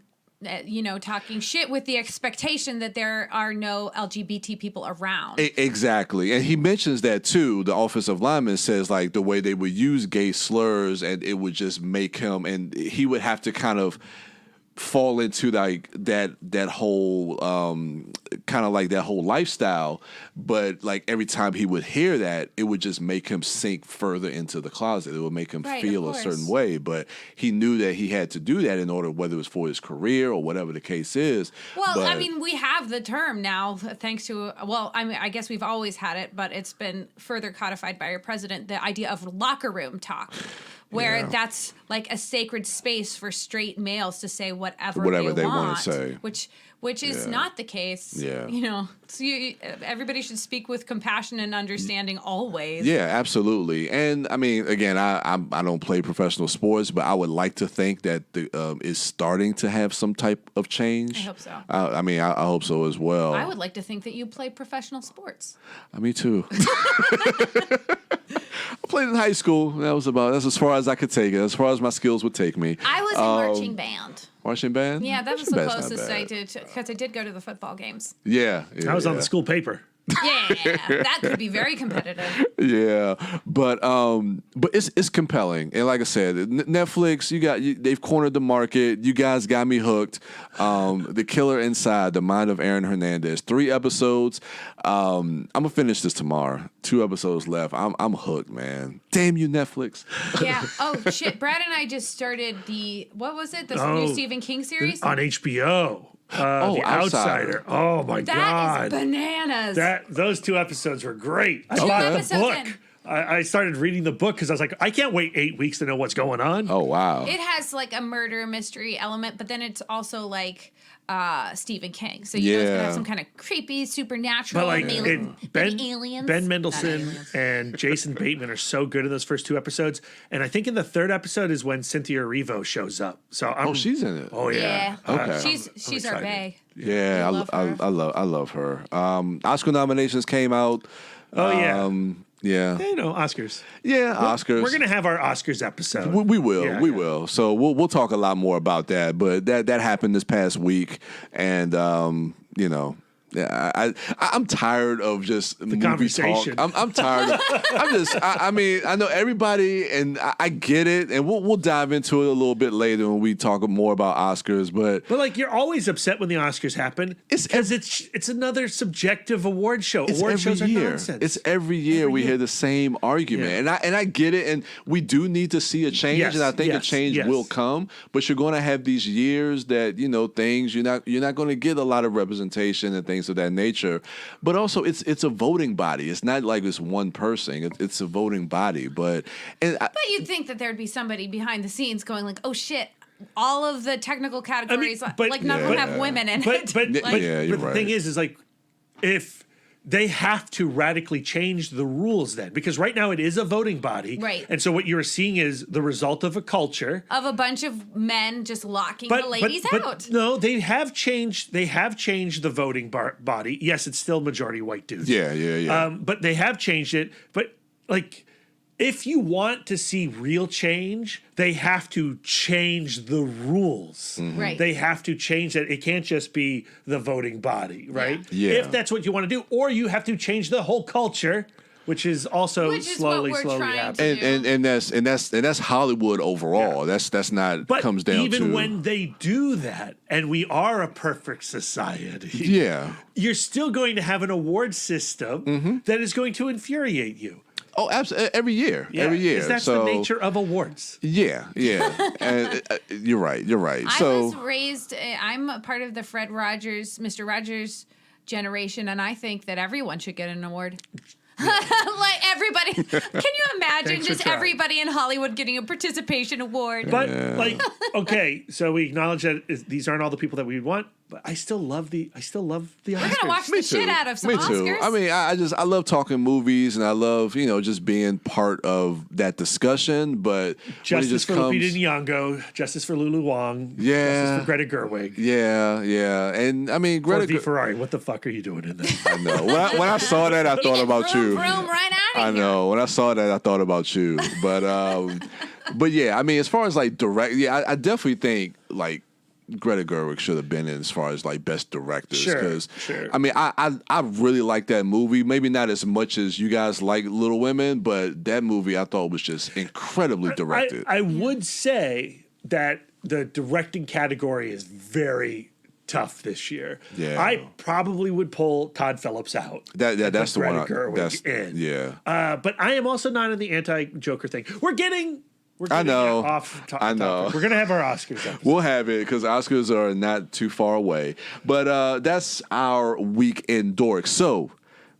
shit with the expectation that there are no LGBT people around. Exactly. And he mentions that too. The offensive lineman says like the way they would use gay slurs, and it would just make him, and he would have to kind of fall into like that whole kind of like that whole lifestyle, but like every time he would hear that, it would just make him sink further into the closet. It would make him feel a certain way, but he knew that he had to do that in order, whether it was for his career or whatever the case is. Well, I mean, we have the term now thanks to, I guess we've always had it, but it's been further codified by our president, the idea of locker room talk, where that's like a sacred space for straight males to say whatever they want to say, which is not the case. Yeah, you know, so everybody should speak with compassion and understanding always. Yeah, absolutely. And I mean, again, I don't play professional sports, but I would like to think that is starting to have some type of change. I hope so. I mean, I hope so as well. I would like to think that you play professional sports. Me too. I played in high school. That's as far as I could take it, as far as my skills would take me. I was in marching band. Marching band? Yeah, that was the closest I did, because I did go to the football games. Yeah. I was on the school paper. Yeah, that could be very competitive. Yeah, but it's compelling, and like I said, Netflix, they've cornered the market. You guys got me hooked. The Killer Inside, The Mind of Aaron Hernandez, 3 episodes. I'm gonna finish this tomorrow. 2 episodes left. I'm hooked, man. Damn you, Netflix. Yeah. Oh shit, Brad and I just started the new Stephen King series on HBO. The Outsider. Oh my God, that is bananas. Those 2 episodes were great. I bought the book. I started reading the book because I was like, I can't wait 8 weeks to know what's going on. Oh wow! It has like a murder mystery element, but then it's also like Stephen King, so you know it's gonna have some kind of creepy supernatural. But like aliens. Ben Mendelsohn and Jason Bateman are so good in those first 2 episodes, and I think in the 3rd episode is when Cynthia Erivo shows up. So she's in it. Oh yeah. Okay. She's our bae. Yeah, I love her. Oscar nominations came out. Oh yeah. Yeah. You know, Oscars. Yeah, Oscars. We're gonna have our Oscars episode. We will. So we'll talk a lot more about that. But that happened this past week, and you know. Yeah, I'm tired of just the movie conversation. talk. I'm tired. I mean, I know everybody, and I get it, and we'll dive into it a little bit later when we talk more about Oscars. But like, you're always upset when the Oscars happen because it's another subjective award show. Award shows are nonsense. It's every year we hear the same argument, and I get it, and we do need to see a change, and I think a change will come. But you're going to have these years that things you're not going to get a lot of representation and things of that nature. But also it's a voting body. It's not like it's one person. It's a voting body. But you'd think that there'd be somebody behind the scenes going like, oh shit, all of the technical categories none of them have women in it. But you're the right. thing is like, if they have to radically change the rules then, because right now it is a voting body. Right. And so what you're seeing is the result of a culture. Of a bunch of men just locking the ladies out. No, they have changed the voting body. Yes, it's still majority white dudes. Yeah. But they have changed it. But like, if you want to see real change, they have to change the rules. Mm-hmm. Right. They have to change that. It can't just be the voting body, right? Yeah. If that's what you want to do. Or you have to change the whole culture which is also Which is slowly what we're trying happening. to And that's Hollywood overall. Yeah. That's not But comes down even to when they do that, and we are a perfect society, yeah. you're still going to have an award system that is going to infuriate you. Oh, absolutely. Every year. Yeah, Every year. 'cause that's so, the nature of awards. Yeah. And you're right. I was raised, I'm a part of the Mr. Rogers generation, and I think that everyone should get an award. Like everybody. Can you imagine Thanks for just trying. everybody in Hollywood getting a participation award? But okay, so we acknowledge that these aren't all the people that we want, but I still love the Oscars. We're gonna watch Me the shit too. out of some Me Oscars. too. I mean, I love talking movies, and I love just being part of that discussion. But when it Justice just for comes, Lupita Nyong'o, Justice for Lulu Wang, Yeah. Justice for Greta Gerwig. yeah, and I mean, Ford Greta. v. Ferrari, what the fuck are you doing in there? I know. When I saw that, I thought about vroom, you. vroom, right out I of here. know. When I saw that, I thought about you. But yeah, I mean, as far as like direct, I definitely think like Greta Gerwig should have been in as far as like best directors. Sure. I mean, I really like that movie. Maybe not as much as you guys like Little Women, but that movie I thought was just incredibly directed. I would say that the directing category is very tough this year. Yeah. I probably would pull Todd Phillips out. That's and the put one. Greta Gerwig in. Yeah. But I am also not in the anti-Joker thing. We're getting I know. off topic. I know. We're gonna have our Oscars episode. We'll have it because Oscars are not too far away. But that's our week in Dork. So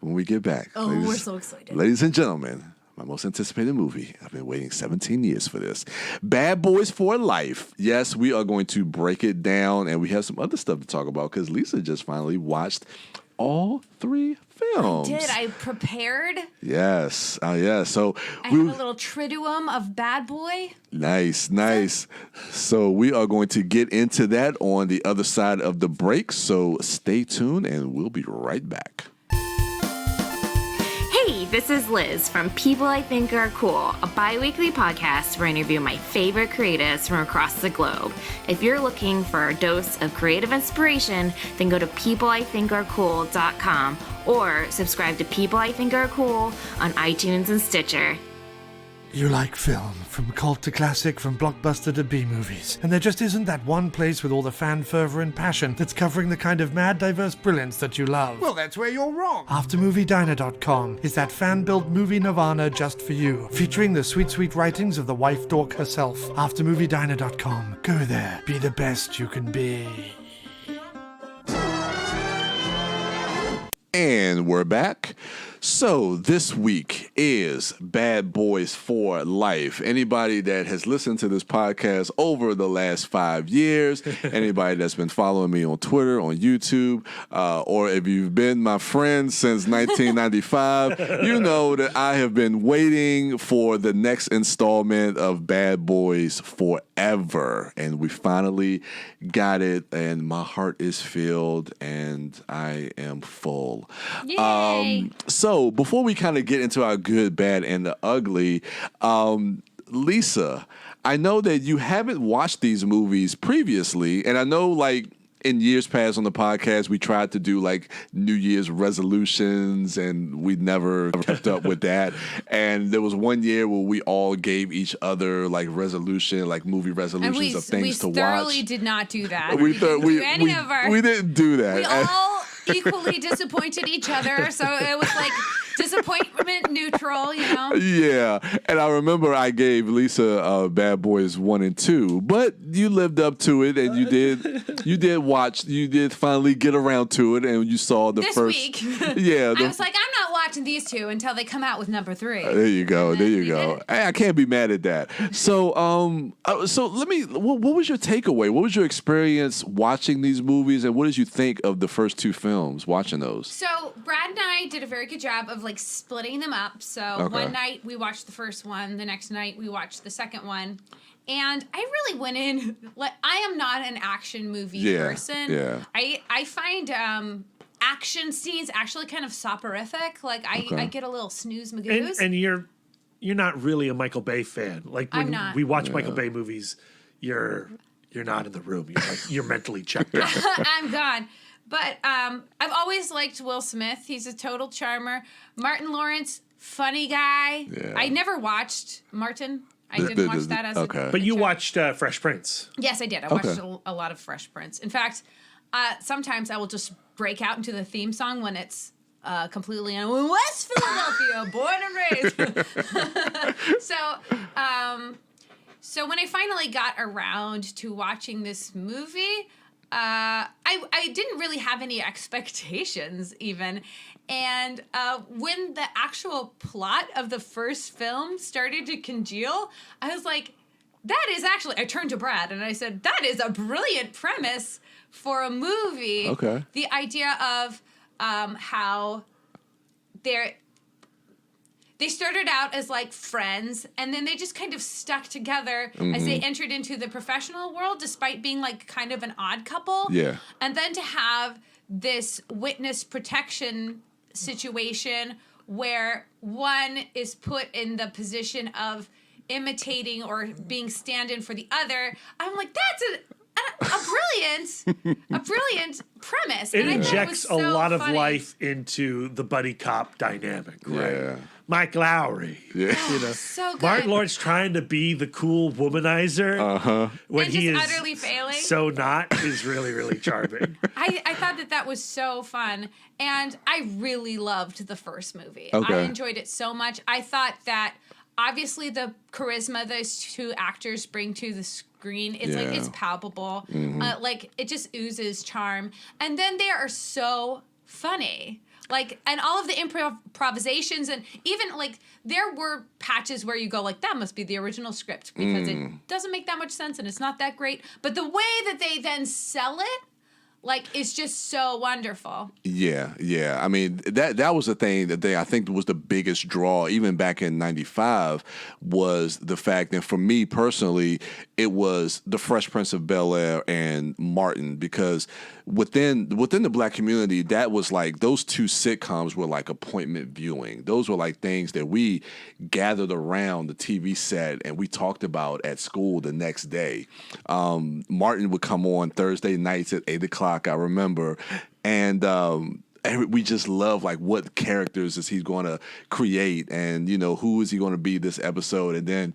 when we get back, We're so excited. ladies and gentlemen, my most anticipated movie. I've been waiting 17 years for this. Bad Boys for Life. Yes, we are going to break it down, and we have some other stuff to talk about because Lisa just finally watched all 3 films. I prepared. Yes. Yeah. So I have a little triduum of Bad Boy. Nice. So we are going to get into that on the other side of the break. So stay tuned, and we'll be right back. Hey, this is Liz from People I Think Are Cool, a bi-weekly podcast where I interview my favorite creatives from across the globe. If you're looking for a dose of creative inspiration, then go to peopleithinkarecool.com or subscribe to People I Think Are Cool on iTunes and Stitcher. You like film, from cult to classic, from blockbuster to B-movies. And there just isn't that one place with all the fan fervor and passion that's covering the kind of mad, diverse brilliance that you love. Well, that's where you're wrong. AfterMovieDiner.com is that fan-built movie nirvana just for you, featuring the sweet, sweet writings of the wife dork herself. AfterMovieDiner.com. Go there. Be the best you can be. And we're back. So this week is Bad Boys for Life. Anybody that has listened to this podcast over the last 5 years, anybody that's been following me on Twitter, on YouTube, or if you've been my friend since 1995, you know that I have been waiting for the next installment of Bad Boys forever. And we finally got it, and my heart is filled, and I am full. Yay. So before we kind of get into our good, bad, and the ugly, Lisa, I know that you haven't watched these movies previously, and I know like in years past on the podcast, we tried to do like New Year's resolutions, and we never kept up with that. And there was one year where we all gave each other like movie resolutions of things to watch. We thoroughly did not do that. We didn't do any of our. we didn't do that. We all equally disappointed each other, so it was like disappointment neutral, Yeah, and I remember I gave Lisa Bad Boys 1 and 2, but you lived up to it, and you did finally get around to it, and you saw the this first week. Yeah, I was like, I'm not watching these 2 until they come out with number 3. There you go. And There then you we go. did it. Hey, I can't be mad at that. So, let me. What was your takeaway? What was your experience watching these movies, and what did you think of the first 2 films? Watching those. So Brad and I did a very good job of like splitting them up. So one night we watched the first one, the next night we watched the second one. And I really went in like I am not an action movie person. Yeah. I find action scenes actually kind of soporific. Like I get a little snooze magoos. And you're not really a Michael Bay fan. Like when I'm not. we watch Michael Bay movies, you're not in the room. You're mentally checked out. I'm gone. But I've always liked Will Smith. He's a total charmer. Martin Lawrence, funny guy. Yeah. I never watched Martin. I didn't watch that as a But you watched Fresh Prince. Yes, I did. I watched a lot of Fresh Prince. In fact, sometimes I will just break out into the theme song when it's completely in West Philadelphia, born and raised. So when I finally got around to watching this movie, I didn't really have any expectations even. And when the actual plot of the first film started to congeal, I was like, I turned to Brad and I said, that is a brilliant premise for a movie. Okay. The idea of how they started out as like friends and then they just kind of stuck together as they entered into the professional world despite being like kind of an odd couple. Yeah. And then to have this witness protection situation where one is put in the position of imitating or being stand-in for the other. I'm like, that's a brilliant premise. It and injects I thought it was a lot funny. of life into the buddy cop dynamic, right? Yeah. Mike Lowry. Yeah. You know, So good. Martin Lawrence trying to be the cool womanizer when And he just is utterly failing. so not is really, really charming. I thought that was so fun, and I really loved the first movie. Okay. I enjoyed it so much. I thought that obviously the charisma those two actors bring to the screen, it's palpable. Like it just oozes charm, and then they are so funny. Like, and all of the improvisations, and even like there were patches where you go like, that must be the original script because it doesn't make that much sense and it's not that great. But the way that they then sell it, like, is just so wonderful. Yeah. I mean, that was the thing that I think was the biggest draw, even back in '95, was the fact that for me personally, it was the Fresh Prince of Bel-Air and Martin, because within the Black community, that was like, those two sitcoms were like appointment viewing. Those were like things that we gathered around the TV set and we talked about at school the next day. Martin would come on Thursday nights at 8:00. I remember, and we just love like what characters is he going to create, and who is he going to be this episode. And then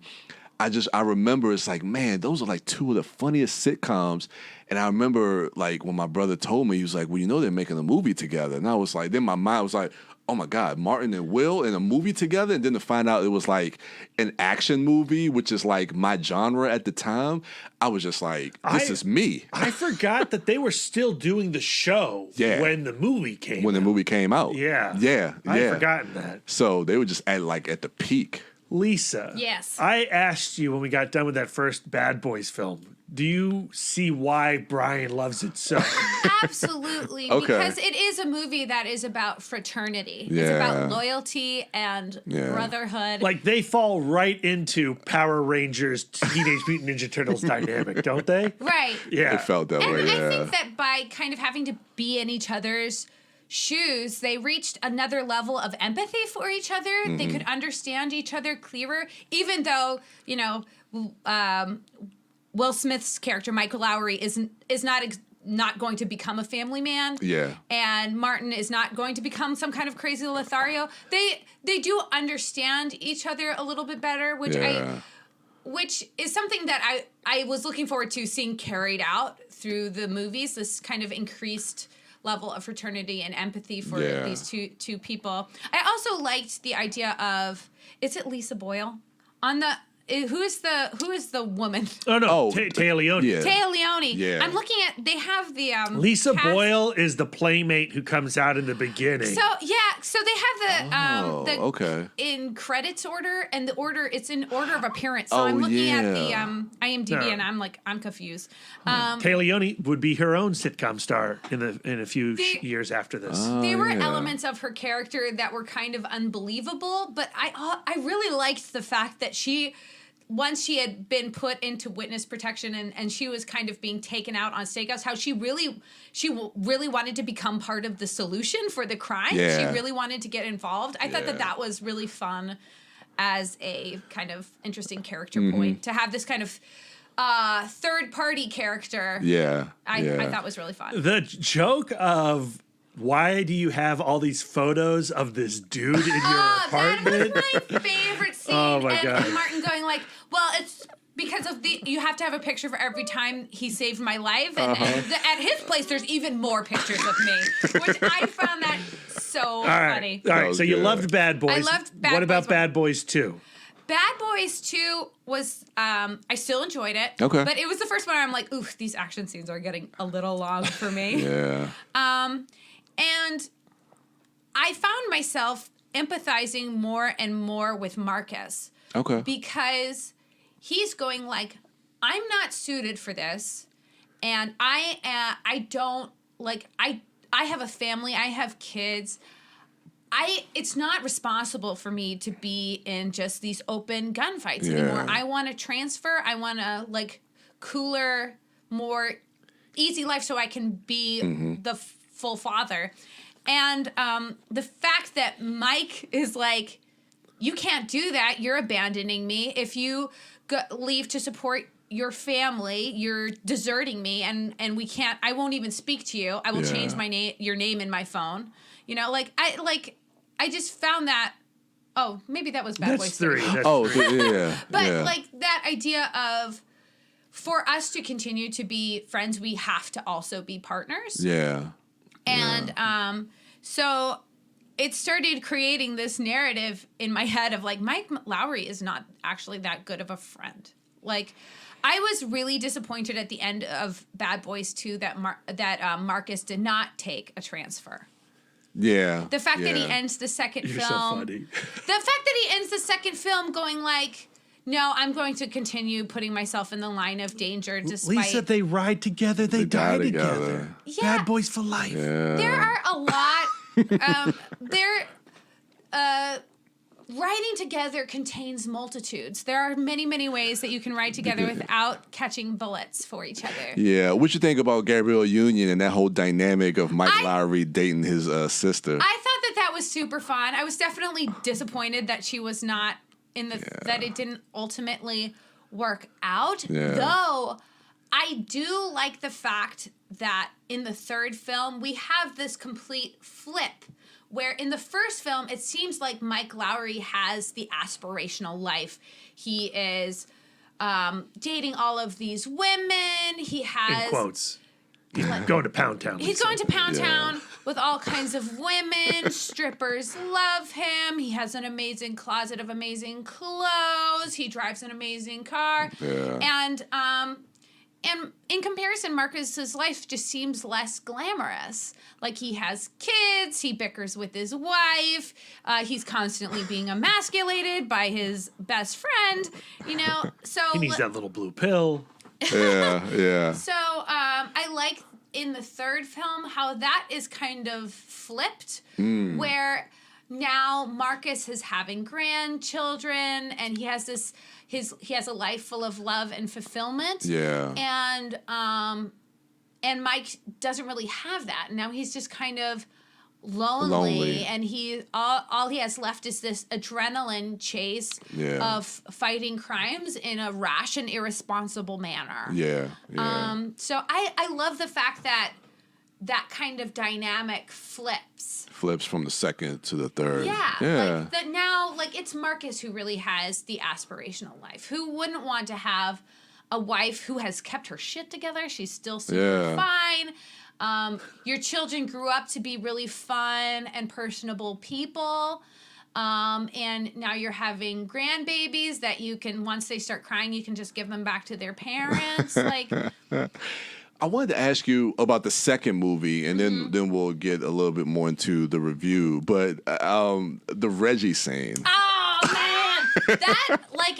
I remember it's like, man, those are like two of the funniest sitcoms. And I remember like when my brother told me, he was like, well, they're making a movie together, and I was like, then my mind was like, oh my God, Martin and Will in a movie together. And then to find out it was like an action movie, which is like my genre at the time, I was just like, this is me. I forgot that they were still doing the show when the movie came out. The movie came out. Yeah. I'd forgotten that. So they were just at the peak. Lisa. Yes. I asked you when we got done with that first Bad Boys film, do you see why Brian loves it so? Absolutely. Okay. Because it is a movie that is about fraternity. It's about loyalty and brotherhood. Like, they fall right into Power Rangers, Teenage Mutant Ninja Turtles dynamic, don't they? Right. Yeah. It felt that way, I think that by kind of having to be in each other's shoes, they reached another level of empathy for each other. They could understand each other clearer, even though, Will Smith's character, Michael Lowry, is not going to become a family man. Yeah. And Martin is not going to become some kind of crazy Lothario. They do understand each other a little bit better, which is something that I was looking forward to seeing carried out through the movies, this kind of increased level of fraternity and empathy for these two people. I also liked the idea of, is it Lisa Boyle? Who is the woman? Oh, no. Téa Leoni. Yeah. Téa Leoni. Yeah. I'm looking at, they have the Lisa cast. Boyle is the playmate who comes out in the beginning. So they have the okay. in credits order, and the order, it's in order of appearance. So I'm looking at the IMDb and I'm confused. Téa Leoni would be her own sitcom star in a few years after this. There were elements of her character that were kind of unbelievable, but I really liked the fact that once she had been put into witness protection and she was kind of being taken out on stakeouts, how she really wanted to become part of the solution for the crime. Yeah. She really wanted to get involved. I thought that was really fun as a kind of interesting character point, to have this kind of third party character. Yeah. I thought was really fun. The joke of why do you have all these photos of this dude in your apartment? That was my favorite scene. Oh my God. And Martin going like, well, it's because of you have to have a picture for every time he saved my life. And, at his place, there's even more pictures of me, which I found that so funny. All right, so you loved Bad Boys. I loved Bad Boys. What about Bad Boys 2? Bad Boys 2 was, I still enjoyed it. Okay. But it was the first one where I'm like, ooh, these action scenes are getting a little long for me. Yeah. And I found myself empathizing more and more with Marcus. Okay. Because he's going like, I'm not suited for this. And I don't, like, I have a family. I have kids. It's not responsible for me to be in just these open gunfights anymore. I want to transfer. I want a like cooler, more easy life so I can be the full father. And the fact that Mike is like, you can't do that. You're abandoning me. If you leave to support your family, you're deserting me, and we can't. I won't even speak to you. I will change your name in my phone. You know, I just found that. Oh, maybe that was Bad Boys 3. But like that idea of, for us to continue to be friends, we have to also be partners. Yeah. And so it started creating this narrative in my head of like, Mike Lowry is not actually that good of a friend. Like, I was really disappointed at the end of Bad Boys 2 that Marcus did not take a transfer. Yeah. The fact that he ends the second You're film. so funny. The fact that he ends the second film going like, no, I'm going to continue putting myself in the line of danger despite... Lisa, they ride together, they die together. Yeah. Bad Boys for life. Yeah. There are a lot... Riding together contains multitudes. There are many, many ways that you can ride together without catching bullets for each other. Yeah. What you think about Gabrielle Union and that whole dynamic of Mike Lowry dating his sister? I thought that was super fun. I was definitely disappointed that she was not in that it didn't ultimately work out. Yeah. Though I do like the fact that in the third film we have this complete flip. Where in the first film, it seems like Mike Lowry has the aspirational life. He is dating all of these women. He has... In quotes. He's going to Pound Town. He's going to Pound Town with all kinds of women. Strippers love him. He has an amazing closet of amazing clothes. He drives an amazing car. Yeah. And in comparison, Marcus's life just seems less glamorous. Like, he has kids, he bickers with his wife, he's constantly being emasculated by his best friend, you know, so... He needs that little blue pill. Yeah. So, I like in the third film how that is kind of flipped, where now Marcus is having grandchildren, and he has this... He has a life full of love and fulfillment. Yeah. And Mike doesn't really have that. Now he's just kind of lonely. And he all he has left is this adrenaline chase of fighting crimes in a rash and irresponsible manner. Yeah. So I love the fact that kind of dynamic flips from the second to the third. Yeah. Like that now, like, it's Marcus who really has the aspirational life. Who wouldn't want to have a wife who has kept her shit together? She's still super fine. Your children grew up to be really fun and personable people. And now you're having grandbabies that you can, once they start crying, you can just give them back to their parents. Like... I wanted to ask you about the second movie, and then we'll get a little bit more into the review. But the Reggie scene. Oh man, that like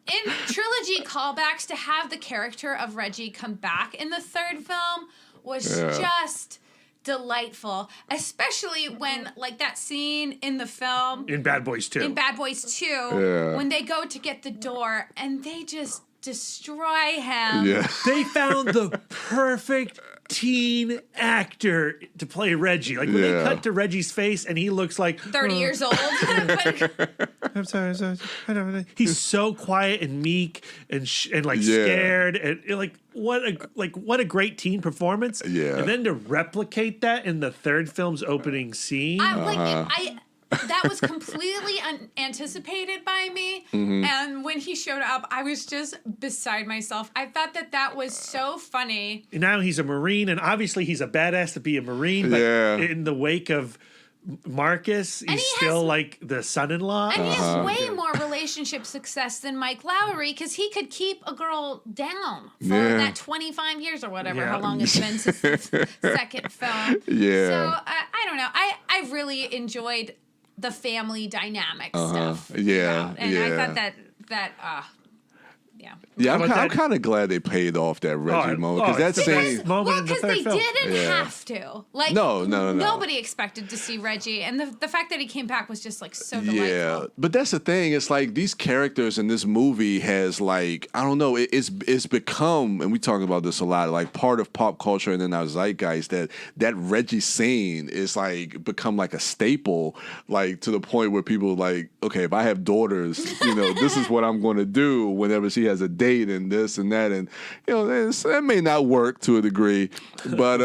in trilogy callbacks to have the character of Reggie come back in the third film was just delightful, especially when like that scene in the film in Bad Boys 2. When they go to get the door and they just destroy him. Yeah. They found the perfect teen actor to play Reggie. Like when they cut to Reggie's face and he looks like 30 years old. I'm sorry. I don't know. He's so quiet and meek and scared and what a great teen performance. Yeah. And then to replicate that in the third film's opening scene. That was completely unanticipated by me. Mm-hmm. And when he showed up, I was just beside myself. I thought that was so funny. And now he's a Marine, and obviously he's a badass to be a Marine, but in the wake of Marcus, he's still like the son-in-law. And he has way more relationship success than Mike Lowry because he could keep a girl down for that 25 years or whatever, how long it's been since the second film. Yeah. So I don't know. I really enjoyed the family dynamic stuff. Yeah. And I thought that I'm kind of glad they paid off that Reggie moment because that's the moment. Because they didn't have to. Like, no. Nobody expected to see Reggie, and the fact that he came back was just like so delightful. Yeah, but that's the thing. It's like these characters in this movie has like I don't know. It's become, and we talk about this a lot, like part of pop culture and then our zeitgeist. That Reggie scene is like become like a staple, like to the point where people like, okay, if I have daughters, this is what I'm going to do whenever she has a date and this and that, and that may not work to a degree, but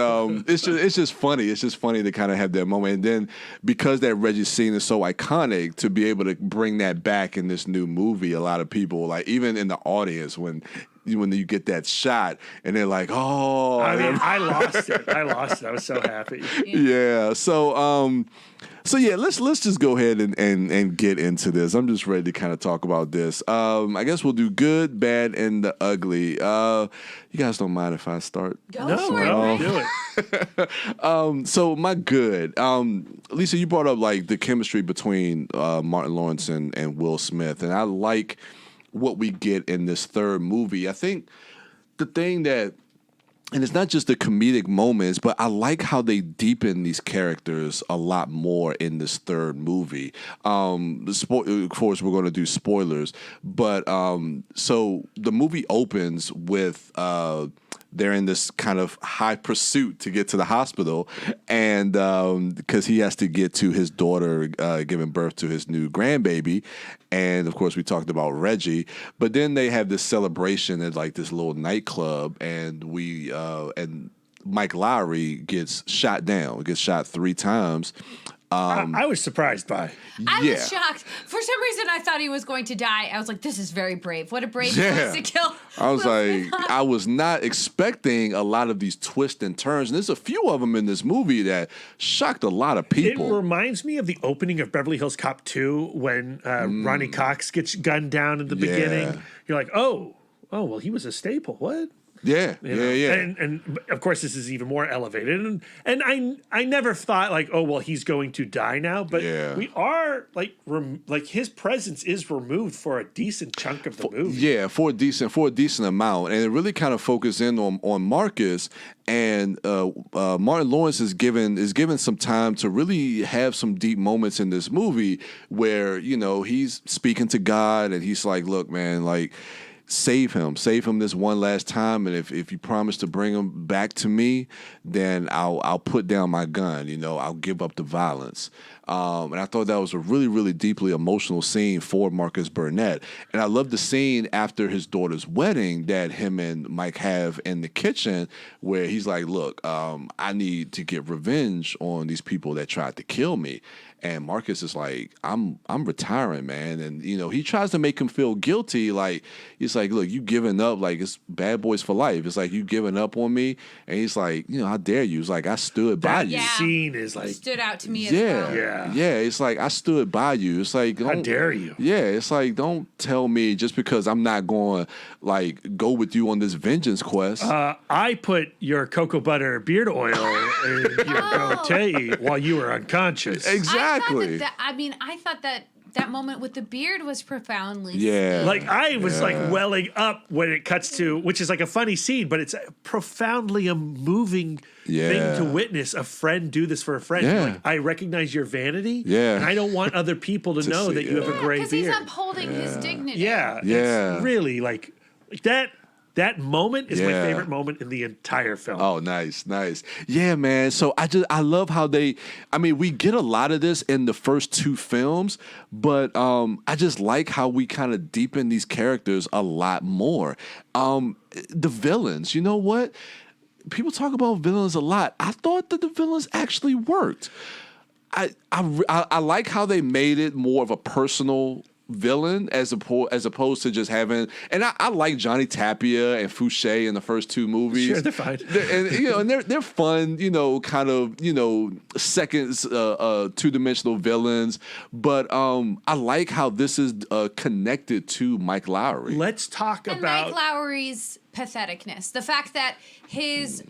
it's just funny. It's just funny to kind of have that moment, and then because that Reggie scene is so iconic, to be able to bring that back in this new movie, a lot of people, like even in the audience, when you get that shot and they're like, oh, I mean, I lost it. I was so happy. Yeah. So yeah, let's just go ahead and get into this. I'm just ready to kind of talk about this. I guess we'll do good, bad, and the ugly. You guys don't mind if I start? Go for it. Do it. So my good. Lisa, you brought up like the chemistry between Martin Lawrence and Will Smith, and I like what we get in this third movie. I think the thing that, and it's not just the comedic moments, but I like how they deepen these characters a lot more in this third movie. Of course, we're going to do spoilers, but so the movie opens with they're in this kind of high pursuit to get to the hospital, and because he has to get to his daughter giving birth to his new grandbaby, and of course we talked about Reggie, but then they have this celebration at like this little nightclub, and and Mike Lowry gets shot 3 times. I was surprised by. I was shocked. For some reason, I thought he was going to die. I was like, this is very brave. What a brave choice to kill. I was like, I was not expecting a lot of these twists and turns. And there's a few of them in this movie that shocked a lot of people. It reminds me of the opening of Beverly Hills Cop 2 when Ronnie Cox gets gunned down in the beginning. You're like, oh, well, he was a staple. What? Yeah. And of course, this is even more elevated. And I never thought like, oh, well, he's going to die now. But we are like his presence is removed for a decent chunk of the movie. Yeah, for a decent amount, and it really kind of focused in on Marcus. And Martin Lawrence is given some time to really have some deep moments in this movie where he's speaking to God and he's like, look, man, like, save him this one last time, and if you promise to bring him back to me, then I'll put down my gun. I'll give up the violence. And I thought that was a really, really deeply emotional scene for Marcus Burnett. And I love the scene after his daughter's wedding that him and Mike have in the kitchen, where he's like, look, I need to get revenge on these people that tried to kill me. And Marcus is like, I'm retiring, man. And, he tries to make him feel guilty. Like, he's like, look, you giving up. Like, it's bad boys for life. It's like, you giving up on me. And he's like, how dare you? It's like, I stood by you. That scene is like, stood out to me as well. Yeah. It's like, I stood by you. It's like, how dare you? Yeah. It's like, don't tell me just because I'm not going to like go with you on this vengeance quest. I put your cocoa butter beard oil in your goatee while you were unconscious. Exactly. I thought that moment with the beard was profoundly sweet. Like I was like welling up when it cuts to, which is like a funny scene, but it's profoundly a moving thing to witness a friend do this for a friend. Like, I recognize your vanity, and I don't want other people to know that you have a gray beard. Because he's upholding his dignity. It's really like that. That moment is my favorite moment in the entire film. Oh, nice. Yeah, man. So I love how we get a lot of this in the first 2 films, but I just like how we kind of deepen these characters a lot more. The villains, you know what? People talk about villains a lot. I thought that the villains actually worked. I like how they made it more of a personal villain as opposed to just having, and I like Johnny Tapia and Fouché in the first 2 movies. Sure, they're fine. And they're fun, kind of, second 2-dimensional villains. But I like how this is connected to Mike Lowry. Let's talk about Mike Lowry's patheticness. The fact that his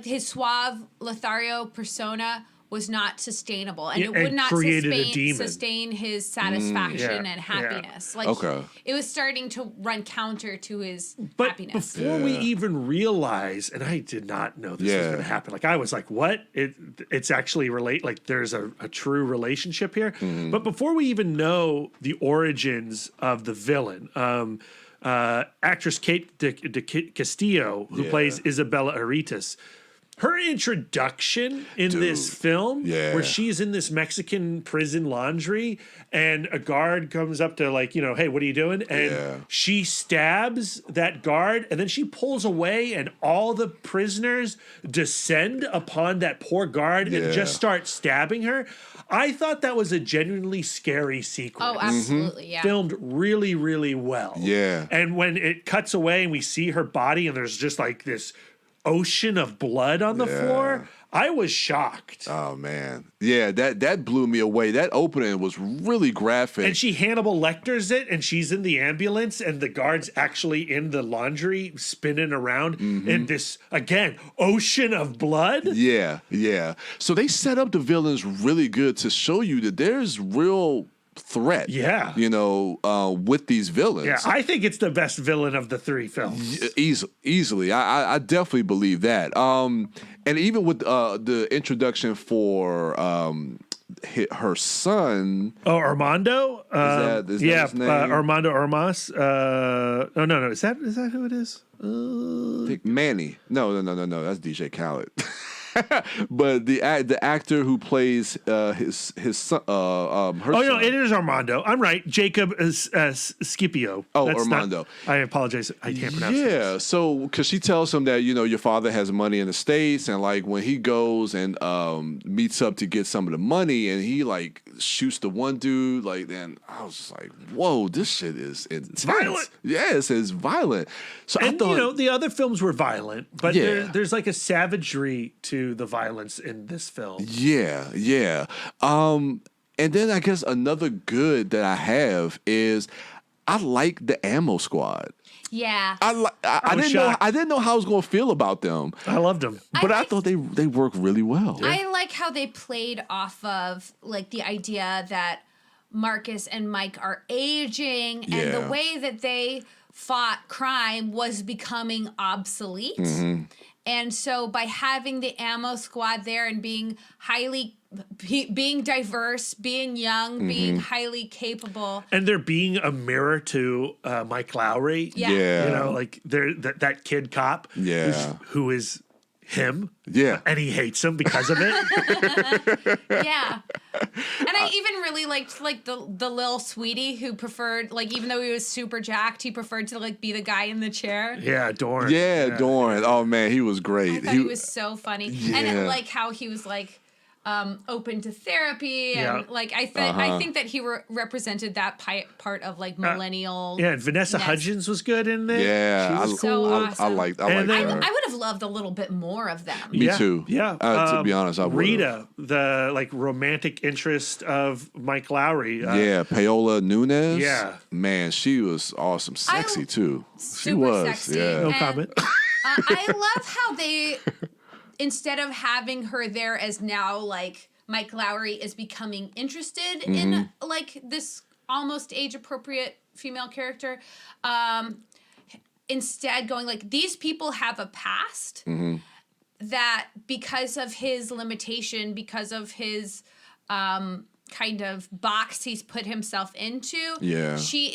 his suave Lothario persona was not sustainable, and it would not sustain his satisfaction and happiness. It was starting to run counter to his happiness. Before we even realize, and I did not know this was going to happen. I was like, "What? It's actually there's a true relationship here." But before we even know the origins of the villain, actress Kate de Castillo, who plays Isabella Aritas. Her introduction in this film, where she's in this Mexican prison laundry, and a guard comes up to hey, what are you doing? And she stabs that guard, and then she pulls away, and all the prisoners descend upon that poor guard and just start stabbing her. I thought that was a genuinely scary sequence. Oh, absolutely, yeah. Filmed really, really well. Yeah. And when it cuts away and we see her body, and there's just this ocean of blood on the floor, I was shocked. Oh man, yeah, that blew me away. That opening was really graphic. And she Hannibal Lecters it, and she's in the ambulance, and the guard's actually in the laundry spinning around in this ocean of blood. Yeah. So they set up the villains really good to show you that there's real threat. With these villains. Yeah, I think it's the best villain of the 3 films. Easily. I definitely believe that. And even with the introduction for her son. Oh, Armando? Is that his name? Armando Armas. No. Is that who it is? I think Manny. No. That's DJ Khaled. But the actor who plays his son, it is Armando. I'm right. Jacob is Scipio. Oh, that's Armando. I apologize. I can't pronounce it. Yeah, so because she tells him that your father has money in the States, and when he goes and meets up to get some of the money, and he shoots the one dude, then I was just like, whoa, this shit is intense. Violent. Yes, it's violent. So and I thought the other films were violent, but there's a savagery to the violence in this film. Yeah. And then I guess another good that I have is I like the Ammo Squad. Yeah. I didn't know how I was going to feel about them. I loved them. But I thought they worked really well. I like how they played off of the idea that Marcus and Mike are aging, and the way that they fought crime was becoming obsolete. And so by having the Ammo Squad there and being being diverse, being young, being highly capable. And they're being a mirror to Mike Lowry. Yeah. That kid cop who is him. Yeah. And he hates him because of it. Yeah. And I even really liked the little sweetie who preferred even though he was super jacked, he preferred to be the guy in the chair. Yeah, Dorn. Yeah, Dorn. Oh man, he was great. I thought he was so funny. Yeah. And how he was open to therapy and I think that he represented that part of millennial. And Vanessa Hudgens was good in there. Yeah, she was so awesome. I liked her. I would have loved a little bit more of them. Me too. Yeah. To be honest, I would. Rita, the romantic interest of Mike Lowry. Paola Nunez. Yeah. Man, she was awesome. Sexy too. She super was. Sexy. Yeah. No comment. I love how they, instead of having her there as now Mike Lowry is becoming interested in this almost age appropriate female character, instead going these people have a past that because of his limitation, because of his kind of box he's put himself into, he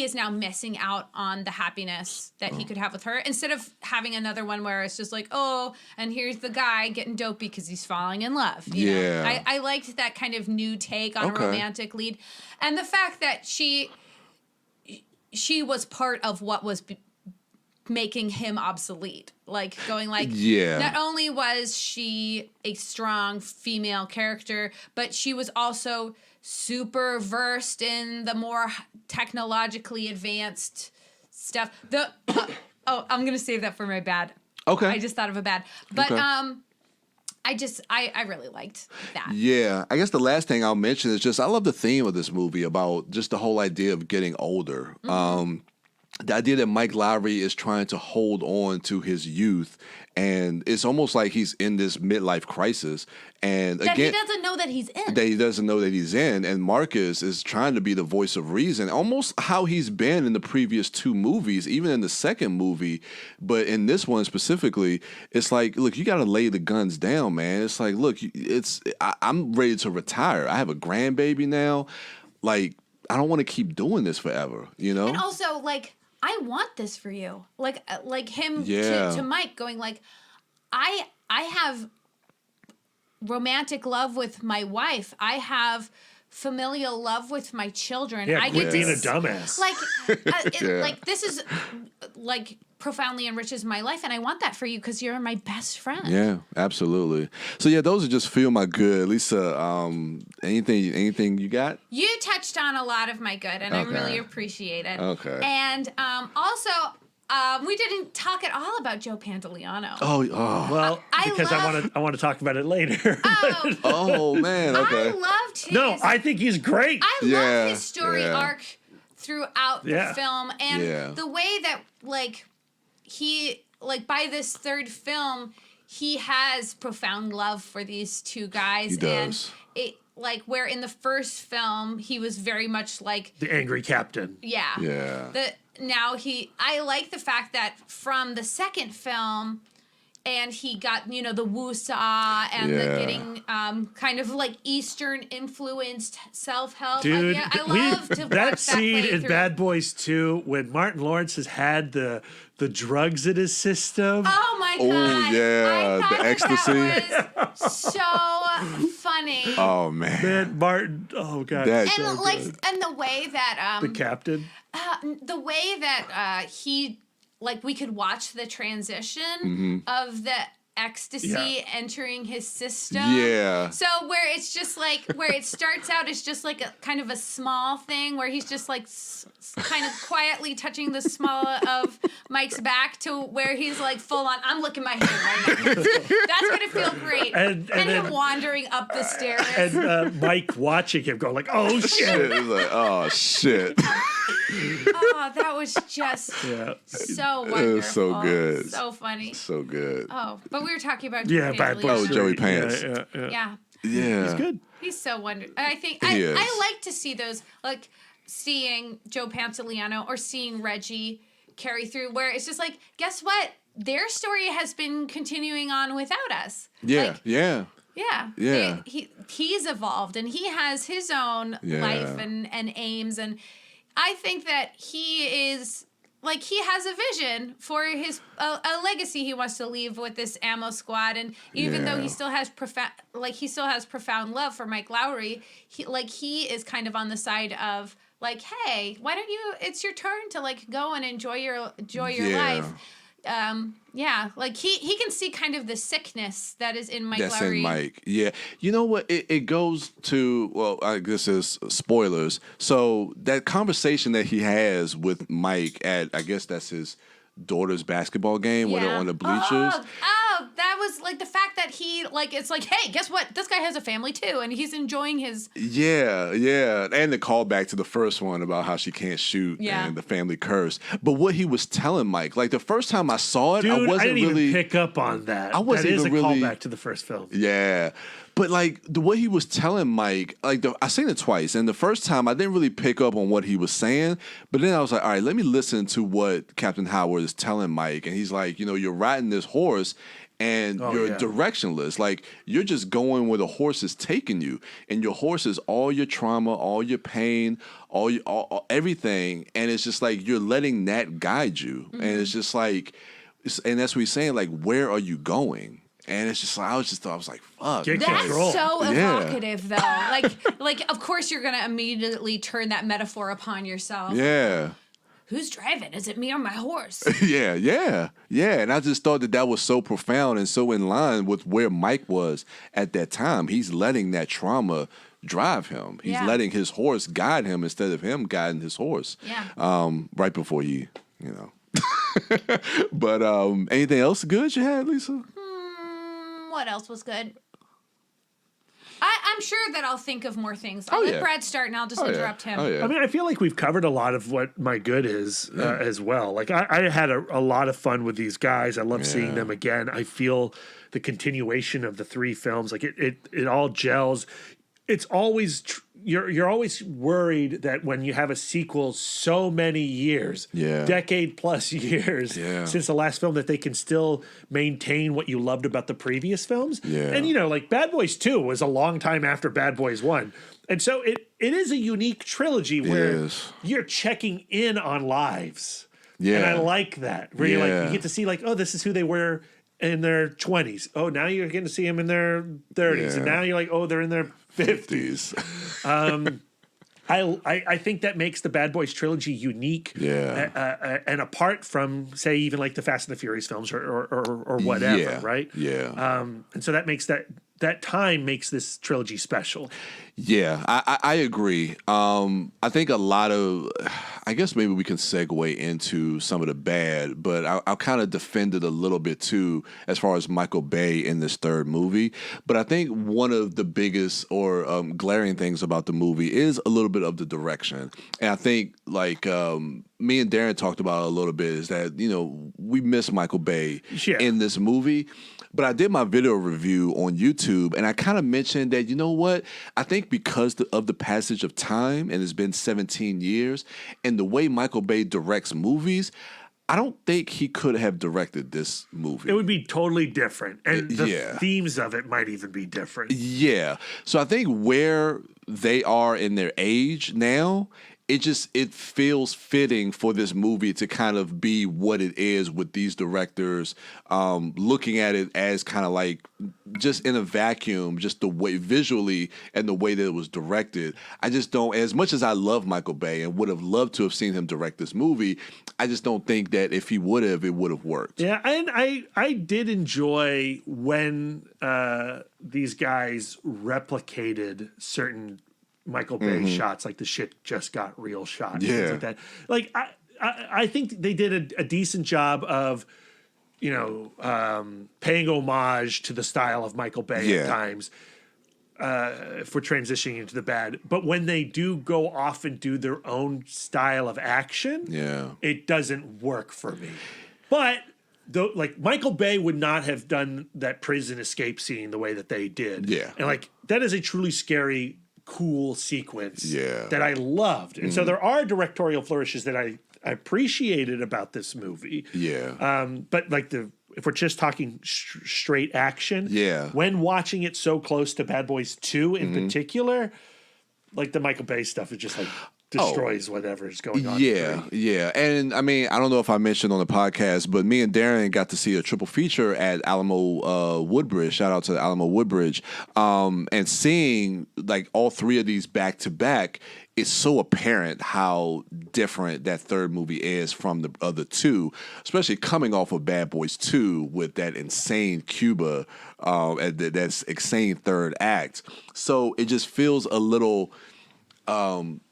is now missing out on the happiness that he could have with her, instead of having another one where it's just like, oh, and here's the guy getting dopey because he's falling in love. You know? I liked that kind of new take on a romantic lead, and the fact that she was part of what was making him obsolete, like going like, not only was she a strong female character, but she was also super versed in the more technologically advanced stuff. I'm gonna save that for my bad. Okay, I just thought of a bad, but I really liked that. Yeah, I guess the last thing I'll mention is just I love the theme of this movie about just the whole idea of getting older. The idea that Mike Lowrey is trying to hold on to his youth, and it's almost like he's in this midlife crisis. And that again, he doesn't know that he's in. That he doesn't know that he's in. And Marcus is trying to be the voice of reason, almost how he's been in the previous two movies, even in the second movie. But in this one specifically, it's like, look, you got to lay the guns down, man. It's like, look, I'm ready to retire. I have a grandbaby now. Like, I don't want to keep doing this forever, you know? And also, like, I want this for you. Like him to Mike going like, I have romantic love with my wife. I have familial love with my children. Yeah, I quit being a dumbass. Like this is like profoundly enriches my life, and I want that for you because you're my best friend. Yeah, absolutely. So yeah, those are just feel my good. Lisa, anything you got? You touched on a lot of my good, and I really appreciate it. Okay. And also, we didn't talk at all about Joe Pantoliano. Well, because I want to talk about it later. Oh man, okay. I loved his. No, I think he's great. I love his story arc throughout the film, and the way that he by this third film, he has profound love for these two guys. He does. And it where in the first film he was very much like the angry captain. Yeah. Yeah. I like the fact that from the second film, and he got, the woo-saw and the getting kind of like Eastern influenced self-help. Dude, I love to watch that scene play in through. Bad Boys 2 when Martin Lawrence has had the drugs in his system. Oh my God. Oh yeah, the ecstasy. That was so funny. Oh man, Martin. Oh God. That's and so like, good. and the way that the captain. The way that he, we could watch the transition of the ecstasy entering his system. Yeah. So where it's just where it starts out is just like a kind of a small thing where he's just kind of quietly touching the small of Mike's back to where he's like full on, I'm licking my hand right now. That's going to feel great. And then, him wandering up the stairs. And Mike watching him go like, oh shit. He's like, oh shit. Oh, that was just so wonderful. It was so good. So funny. So good. Oh, but we were talking about Bad Boys. Oh, Joey Pants. Yeah. He's good. He's so wonderful. I think He is. I like to see those, seeing Joe Pantoliano or seeing Reggie carry through, where it's just like, guess what? Their story has been continuing on without us. Yeah. Yeah. He's evolved and he has his own life and aims, and I think that he is he has a vision for his a legacy he wants to leave with this Ammo Squad, and even though he still has profound love for Mike Lowrey, he is kind of on the side of hey, why don't you? It's your turn to go and enjoy your life. He can see kind of the sickness that is in Mike Lowrey. In Mike. Yeah. You know what? It goes to, well, I guess it's spoilers. So that conversation that he has with Mike at, I guess that's his daughter's basketball game when they're on the bleachers. Oh, that was the fact that he it's hey, guess what? This guy has a family too, and he's enjoying his. Yeah, and the callback to the first one about how she can't shoot and the family curse. But what he was telling Mike, the first time I saw it, I wasn't didn't really even pick up on that. I wasn't that is even a really callback to the first film. Yeah. But the way he was telling Mike, I seen it twice, and the first time I didn't really pick up on what he was saying. But then I was like, all right, let me listen to what Captain Howard is telling Mike, and he's like, you're riding this horse, and you're directionless. Like, you're just going where the horse is taking you, and your horse is all your trauma, all your pain, all everything, and it's just like you're letting that guide you, and it's just like, and that's what he's saying. Like, where are you going? And it's just like, I was like, fuck. That's so evocative, though. Like, of course you're gonna immediately turn that metaphor upon yourself. Yeah. Who's driving? Is it me or my horse? Yeah. And I just thought that was so profound and so in line with where Mike was at that time. He's letting that trauma drive him. He's letting his horse guide him instead of him guiding his horse. Yeah. Right before But anything else good you had, Lisa? What else was good? I'm sure that I'll think of more things. I'll let Brad start, and I'll just interrupt him. I mean, I feel like we've covered a lot of what my good is as well. Like, I had a lot of fun with these guys. I love seeing them again. I feel the continuation of the three films. Like, it all gels. It's always you're always worried that when you have a sequel so many years, decade plus years since the last film, that they can still maintain what you loved about the previous films. And like Bad Boys 2 was a long time after Bad Boys 1. And so it is a unique trilogy where you're checking in on lives. And I like that. Where you get to see like, oh, this is who they were in their 20s. Oh, now you're getting to see them in their 30s. And now you're like, oh, they're in their 50s. I think that makes the Bad Boys trilogy unique. And apart from, say, even like the Fast and the Furious films or whatever, right? And so that makes that time makes this trilogy special. Yeah, I agree. I think a lot of, I guess maybe we can segue into some of the bad, but I'll kind of defend it a little bit too, as far as Michael Bay in this third movie. But I think one of the biggest or glaring things about the movie is a little bit of the direction. And I think like me and Darren talked about it a little bit, is that, we miss Michael Bay in this movie. But I did my video review on YouTube, and I kind of mentioned that, you know what? I think because of the passage of time, and it's been 17 years, and the way Michael Bay directs movies, I don't think he could have directed this movie. It would be totally different. And the themes of it might even be different. Yeah. So I think where they are in their age now, it feels fitting for this movie to kind of be what it is with these directors, looking at it as kind of like just in a vacuum, just the way visually and the way that it was directed. I just don't, as much as I love Michael Bay and would have loved to have seen him direct this movie, I just don't think that if he would have, it would have worked. Yeah, and I did enjoy when these guys replicated certain Michael Bay shots, like the shit just got real shot. Things like that. Like I think they did a decent job of, paying homage to the style of Michael Bay at times for transitioning into the bad. But when they do go off and do their own style of action, it doesn't work for me. But though, like Michael Bay would not have done that prison escape scene the way that they did. And like that is a truly scary, cool sequence that I loved. And so there are directorial flourishes that I appreciated about this movie. But like if we're just talking straight action, when watching it so close to Bad Boys 2 in particular, like the Michael Bay stuff is just like destroys whatever's going on. And I mean, I don't know if I mentioned on the podcast, but me and Darren got to see a triple feature at Alamo Woodbridge. Shout out to the Alamo Woodbridge. And seeing like all three of these back to back, it's so apparent how different that third movie is from the other two, especially coming off of Bad Boys 2 with that insane Cuba, and that's insane third act. So it just feels a little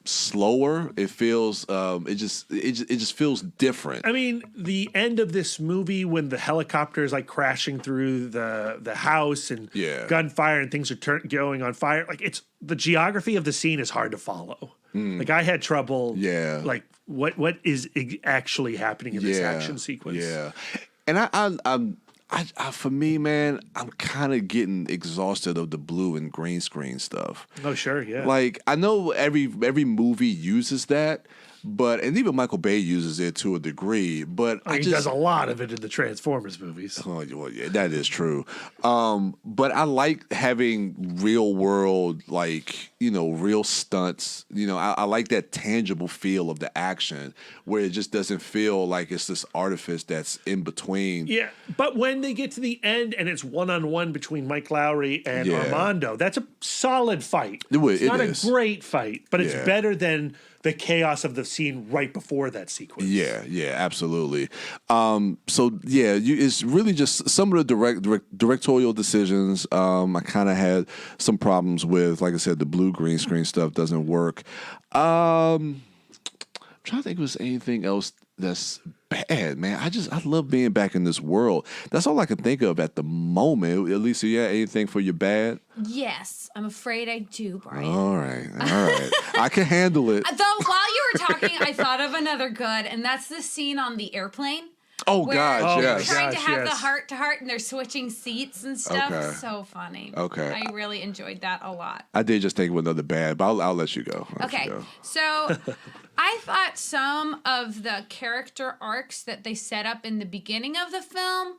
slower. It feels it just feels different. I mean, the end of this movie when the helicopter is like crashing through the house and gunfire and things are going on fire, like it's the geography of the scene is hard to follow. Like I had trouble like what is actually happening in this action sequence. And I'm for me, man, I'm kind of getting exhausted of the blue and green screen stuff. Oh, sure, yeah. Like, I know every movie uses that, and even Michael Bay uses it to a degree. But he does a lot of it in the Transformers movies. Oh, well, yeah, that is true. But I like having real world, like, real stunts. I like that tangible feel of the action where it just doesn't feel like it's this artifice that's in between. Yeah, but when they get to the end and it's one-on-one between Mike Lowry and Armando, that's a solid fight. It's not a great fight, but it's better than the chaos of the scene right before that sequence. Yeah, absolutely. It's really just some of the directorial decisions. I kind of had some problems with, like I said, the blue green screen stuff doesn't work. I'm trying to think if there's anything else that's bad, man. I love being back in this world. That's all I can think of at the moment. Elisa, you have anything for your bad? Yes, I'm afraid I do, Brian. All right. I can handle it. Though while you were talking, I thought of another good, and that's the scene on the airplane. Oh, gosh, yes. They're trying to have the heart-to-heart, and they're switching seats and stuff. Okay. So funny. Okay. I really enjoyed that a lot. I did just think of another bad, but I'll let you go. So I thought some of the character arcs that they set up in the beginning of the film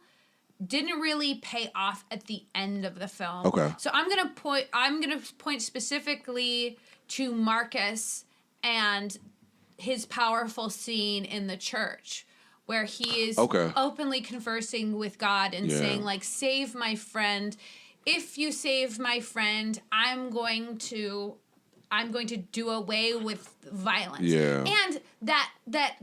didn't really pay off at the end of the film. Okay. So I'm gonna point specifically to Marcus and his powerful scene in the church, where he is openly conversing with God and saying, like, save my friend. If you save my friend, I'm going to do away with violence. Yeah. And that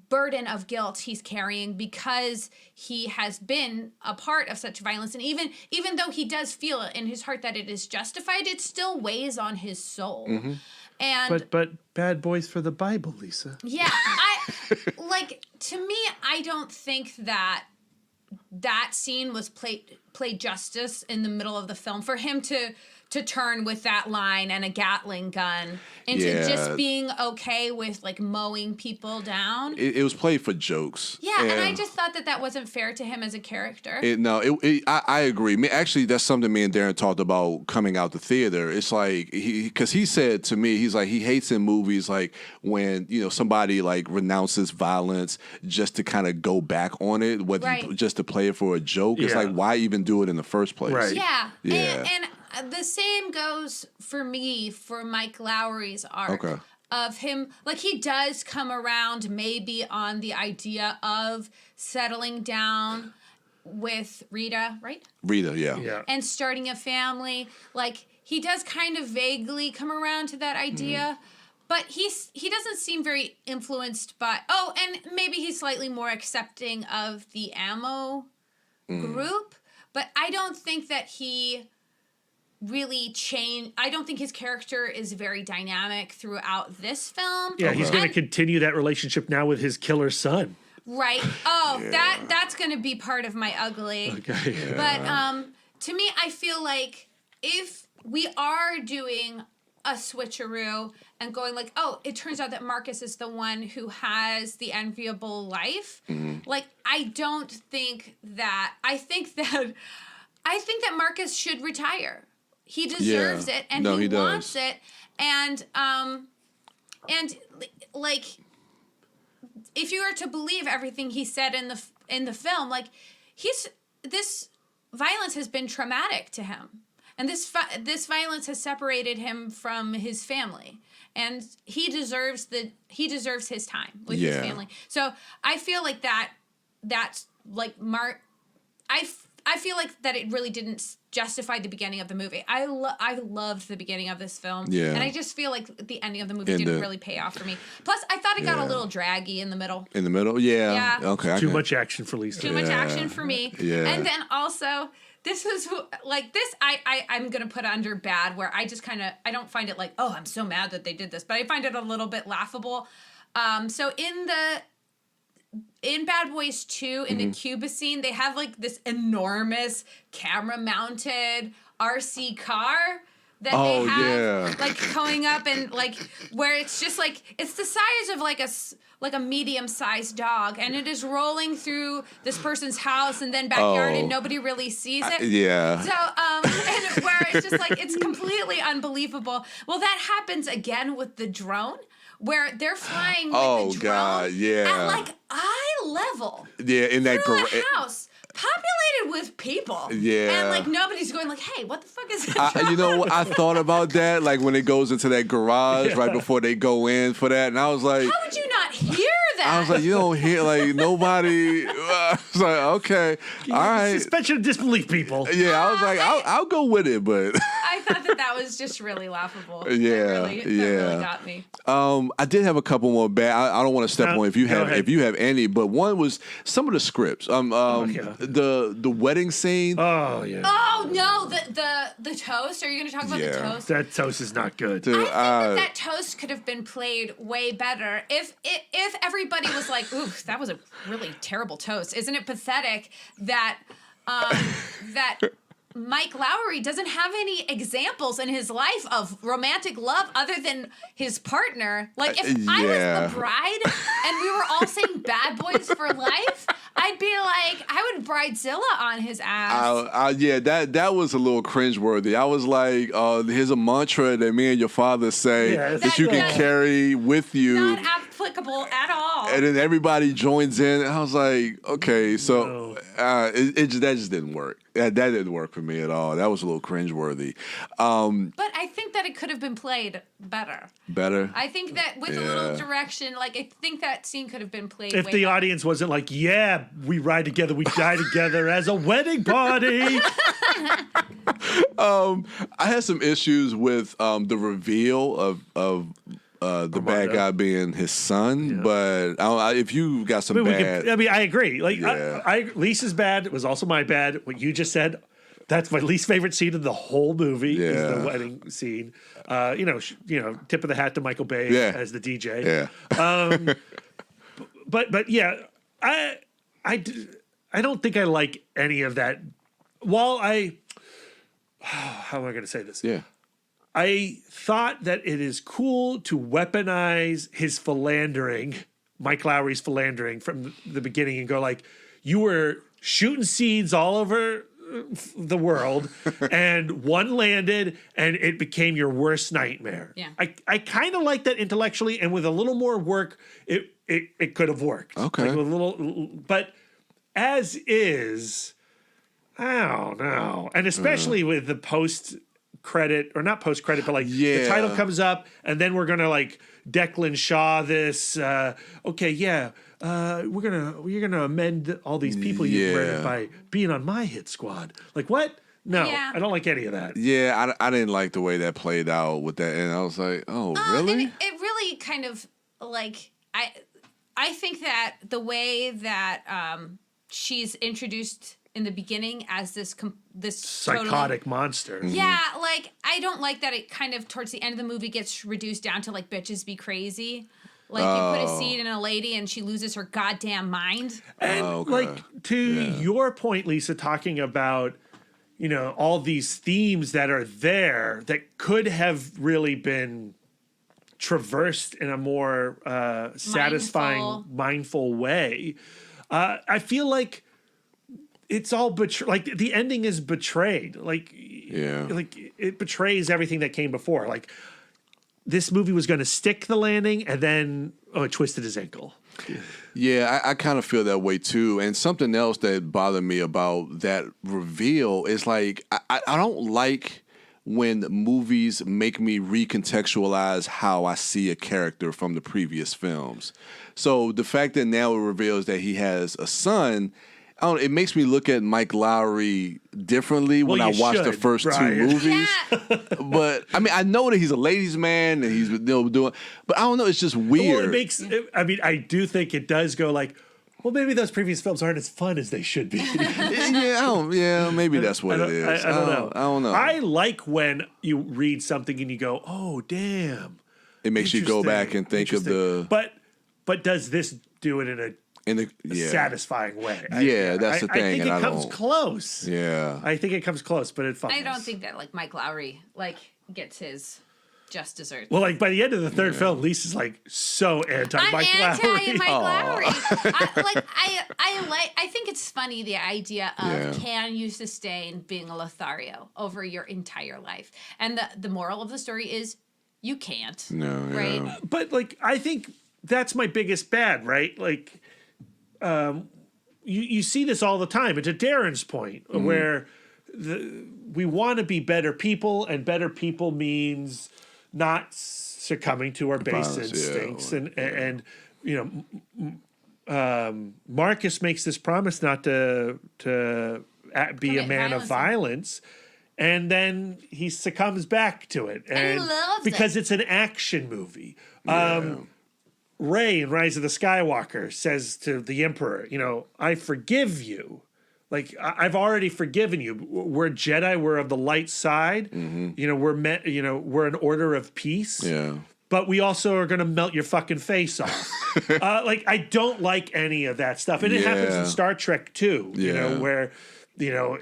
burden of guilt he's carrying because he has been a part of such violence. And even though he does feel in his heart that it is justified, it still weighs on his soul. Mm-hmm. And but bad boys for the Bible, Lisa. Yeah, to me, I don't think that scene was played justice in the middle of the film for him to turn with that line and a Gatling gun into just being okay with, like, mowing people down. It was played for jokes. Yeah, and I just thought that wasn't fair to him as a character. I agree. Actually, that's something me and Darren talked about coming out the theater. It's like, because he said to me, he's like, he hates in movies like when, somebody like renounces violence just to kind of go back on it, just to play it for a joke. It's like, why even do it in the first place? Right. Yeah. And the same goes for me for Mike Lowry's arc of him. Like, he does come around maybe on the idea of settling down with Rita, right? Rita, yeah. And starting a family. Like, he does kind of vaguely come around to that idea. But he doesn't seem very influenced by... Oh, and maybe he's slightly more accepting of the Ammo group. But I don't think that he really changed. I don't think his character is very dynamic throughout this film. Yeah, he's going to continue that relationship now with his killer son. Right. Oh, that's going to be part of my ugly. Okay. Yeah. But to me, I feel like if we are doing a switcheroo and going like, oh, it turns out that Marcus is the one who has the enviable life. Like, I think that Marcus should retire. He deserves it, and he wants it, and like, if you were to believe everything he said in the film, like, this violence has been traumatic to him, and this violence has separated him from his family, and he deserves his time with his family. So I feel like that's like I feel like that it really didn't justify the beginning of the movie. I loved the beginning of this film. Yeah. And I just feel like the ending of the movie didn't really pay off for me. Plus, I thought it got a little draggy in the middle. In the middle? Yeah. Okay. Too much action for Lisa. Too much action for me. Yeah. And then also, this was like this. I'm gonna put under bad, where I just I don't find it like, oh, I'm so mad that they did this, but I find it a little bit laughable. So in Bad Boys 2, in the Cuba scene, they have like this enormous camera-mounted RC car that they have, like, going up, and like where it's just like it's the size of like a medium-sized dog, and it is rolling through this person's house and then backyard, and nobody really sees it. So and where it's just like it's completely unbelievable. Well, that happens again with the drone, where they're flying with Oh, the drone God, yeah. at like eye level. Yeah, in that through a house populated with people. Yeah. And like nobody's going like, hey, what the fuck is that? you know what? I thought about that, like when it goes into that garage right before they go in for that, and I was like, how would you not hear that? I was like, you don't hear like nobody. I was like, okay, all right. Suspension of disbelief, people. Yeah, I was like, I'll go with it, but I thought that was just really laughable. Yeah, that really got me. I did have a couple more bad. I don't want to step on if you have any, but one was some of the scripts. The wedding scene. Oh yeah. Oh no, the toast. Are you going to talk about the toast? That toast is not good. Dude, I think that toast could have been played way better if everybody was like, "Ooh, that was a really terrible toast." Isn't it pathetic that that Mike Lowry doesn't have any examples in his life of romantic love other than his partner? Like, if I was the bride and we were all saying "Bad Boys for Life," I'd be like, I would bridezilla on his ass. Yeah, that was a little cringeworthy. I was like, here's a mantra that me and your father say that you can carry with you. Not applicable at all. And then everybody joins in. And I was like, okay, so that just didn't work. That didn't work for me at all. That was a little cringeworthy. But I think that it could have been played better. Better? I think that with a little direction, like I think that scene could have been played if way the better. audience wasn't like, yeah, we ride together, we die together as a wedding party. I had some issues with the reveal of the bad guy being his son, but if you got some bad... I agree. Like, Lisa's bad. It was also my bad. What you just said, that's my least favorite scene in the whole movie is the wedding scene. Tip of the hat to Michael Bay as the DJ. Yeah. But yeah, I don't think I like any of that. While how am I going to say this? Yeah. I thought that it is cool to weaponize his philandering, Mike Lowry's philandering from the beginning and go like, you were shooting seeds all over the world and one landed and it became your worst nightmare. Yeah. I kind of like that intellectually, and with a little more work, it could have worked. Okay. Like with a little, but as is, I don't know. And especially with the post-credit, or not post-credit, but like the title comes up and then we're going to like Declan Shaw this, you're gonna amend all these people you murdered by being on my hit squad. Like what? No, I don't like any of that. Yeah, I didn't like the way that played out with that, and I was like, oh, really? And it really kind of like I think that the way that she's introduced in the beginning as this psychotic monster. Yeah, like I don't like that it kind of towards the end of the movie gets reduced down to like bitches be crazy. Like you put a seed in a lady and she loses her goddamn mind. And like to your point, Lisa, talking about, all these themes that are there that could have really been traversed in a more satisfying, mindful way. I feel like it's all like the ending is betrayed. Like it betrays everything that came before. Like this movie was going to stick the landing and then it twisted his ankle. Yeah, I kind of feel that way too. And something else that bothered me about that reveal is like I don't like when movies make me recontextualize how I see a character from the previous films. So the fact that now it reveals that he has a son, it makes me look at Mike Lowry differently when I watch the first two movies. Yeah. But I mean, I know that he's a ladies' man and he's doing, but I don't know. It's just weird. Well, I do think it does go like, well, maybe those previous films aren't as fun as they should be. Maybe that's what it is. I don't know. I I like when you read something and you go, oh, damn. It makes you go back and think of the. But does this do it in a satisfying way? That's the thing. I think it comes close. Yeah. I think it comes close, but it fucks. I don't think that like Mike Lowry gets his just desserts. Well, like by the end of the third film, Lisa's like so anti-Mike Lowry. Mike Lowry. I think it's funny the idea of can you sustain being a Lothario over your entire life, and the moral of the story is You can't. No, right? yeah. But like, I think that's my biggest bad, right? Like, you see this all the time. And to Darren's point, where we want to be better people, and better people means not succumbing to our base instincts, and you know, Marcus makes this promise not to be a man of violence. And then he succumbs back to it, and he loves because it. It's an action movie. Rey in Rise of the Skywalker says to the Emperor, you know, I forgive you. Like, I've already forgiven you. We're Jedi. We're of the light side. You know, we're an order of peace. Yeah. But we also are going to melt your fucking face off. Like, I don't like any of that stuff. And it happens in Star Trek, too, you know, where... You know,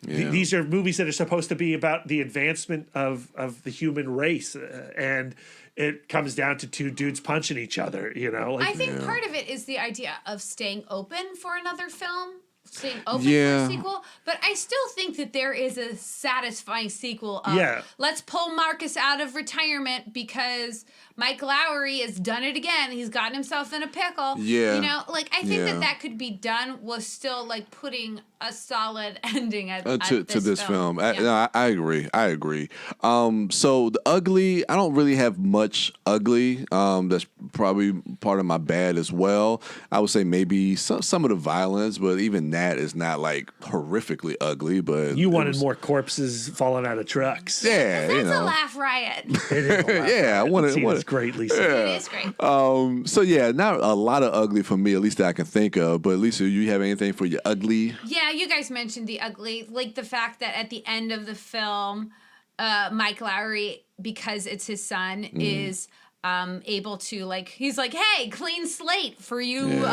these are movies that are supposed to be about the advancement of the human race, and it comes down to two dudes punching each other. You know, like, I think part of it is the idea of staying open for another film, staying open for a sequel. But I still think that there is a satisfying sequel of let's pull Marcus out of retirement because Mike Lowry has done it again. He's gotten himself in a pickle. Yeah. You know, like, I think that could be done with still, like, putting a solid ending to this film. I agree. So the ugly, I don't really have much ugly. That's probably part of my bad as well. I would say maybe some of the violence, but even that is not, like, horrifically ugly. But you wanted more corpses falling out of trucks. Yeah, that's a laugh riot. It is a laugh riot. I wanted. It's great, Lisa. Yeah. It is great. So yeah, not a lot of ugly for me, at least that I can think of. But Lisa, you have anything for your ugly? Yeah, you guys mentioned the ugly, like the fact that at the end of the film, Mike Lowry, because it's his son, is able to, like, he's like, hey, clean slate for you,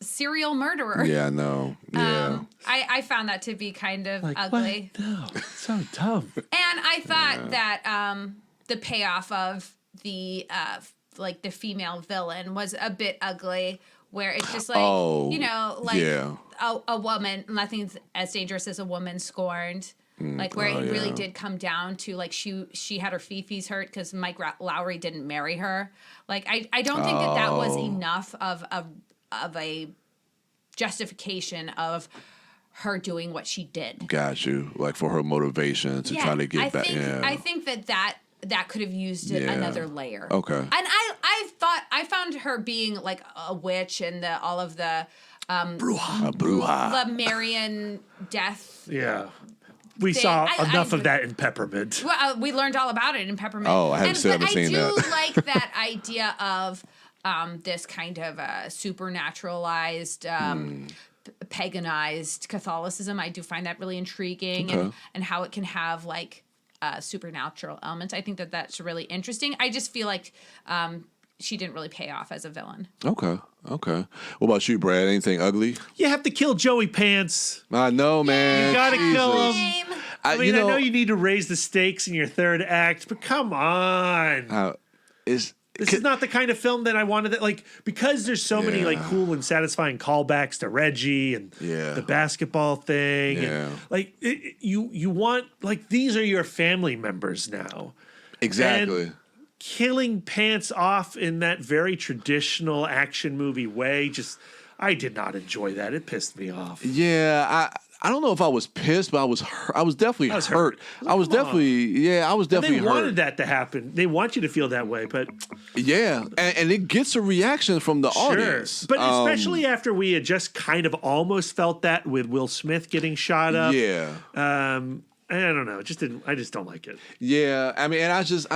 serial murderer. Yeah, I know. Yeah. I found that to be kind of like, ugly. What? No, it's so dumb. And I thought that the payoff of the like the female villain was a bit ugly, where it's just like, you know, like a woman, nothing's as dangerous as a woman scorned. Like, where it really did come down to, like, she had her fifis hurt because Mike Lowry didn't marry her. Like, I don't think that was enough of a justification of her doing what she did. Got you. Like, for her motivation to try to get back. I think that could have used another layer. Okay. And I found her being like a witch and all of the Bruja. the Marion death. Yeah. We saw enough of that in Peppermint. Well, we learned all about it in Peppermint. Oh, I haven't seen that. I do like that idea of this kind of supernaturalized, paganized Catholicism. I do find that really intriguing, and how it can have, like, supernatural elements. I think that that's really interesting. I just feel like she didn't really pay off as a villain. Okay. What about you, Brad? Anything ugly? You have to kill Joey Pants. I know, man. You gotta kill him. I know you need to raise the stakes in your third act, but come on. This is not the kind of film that I wanted. Like, because there's so many, like, cool and satisfying callbacks to Reggie and the basketball thing. And, like, you want, like, these are your family members now. Exactly. And killing Pants off in that very traditional action movie way, I did not enjoy that. It pissed me off. Yeah, I don't know if I was pissed, but I was definitely hurt. I was definitely hurt. They wanted that to happen. They want you to feel that way, but and it gets a reaction from the audience. But especially after we had just kind of almost felt that with Will Smith getting shot up. Yeah. I don't know. I just don't like it. Yeah, I mean, and I just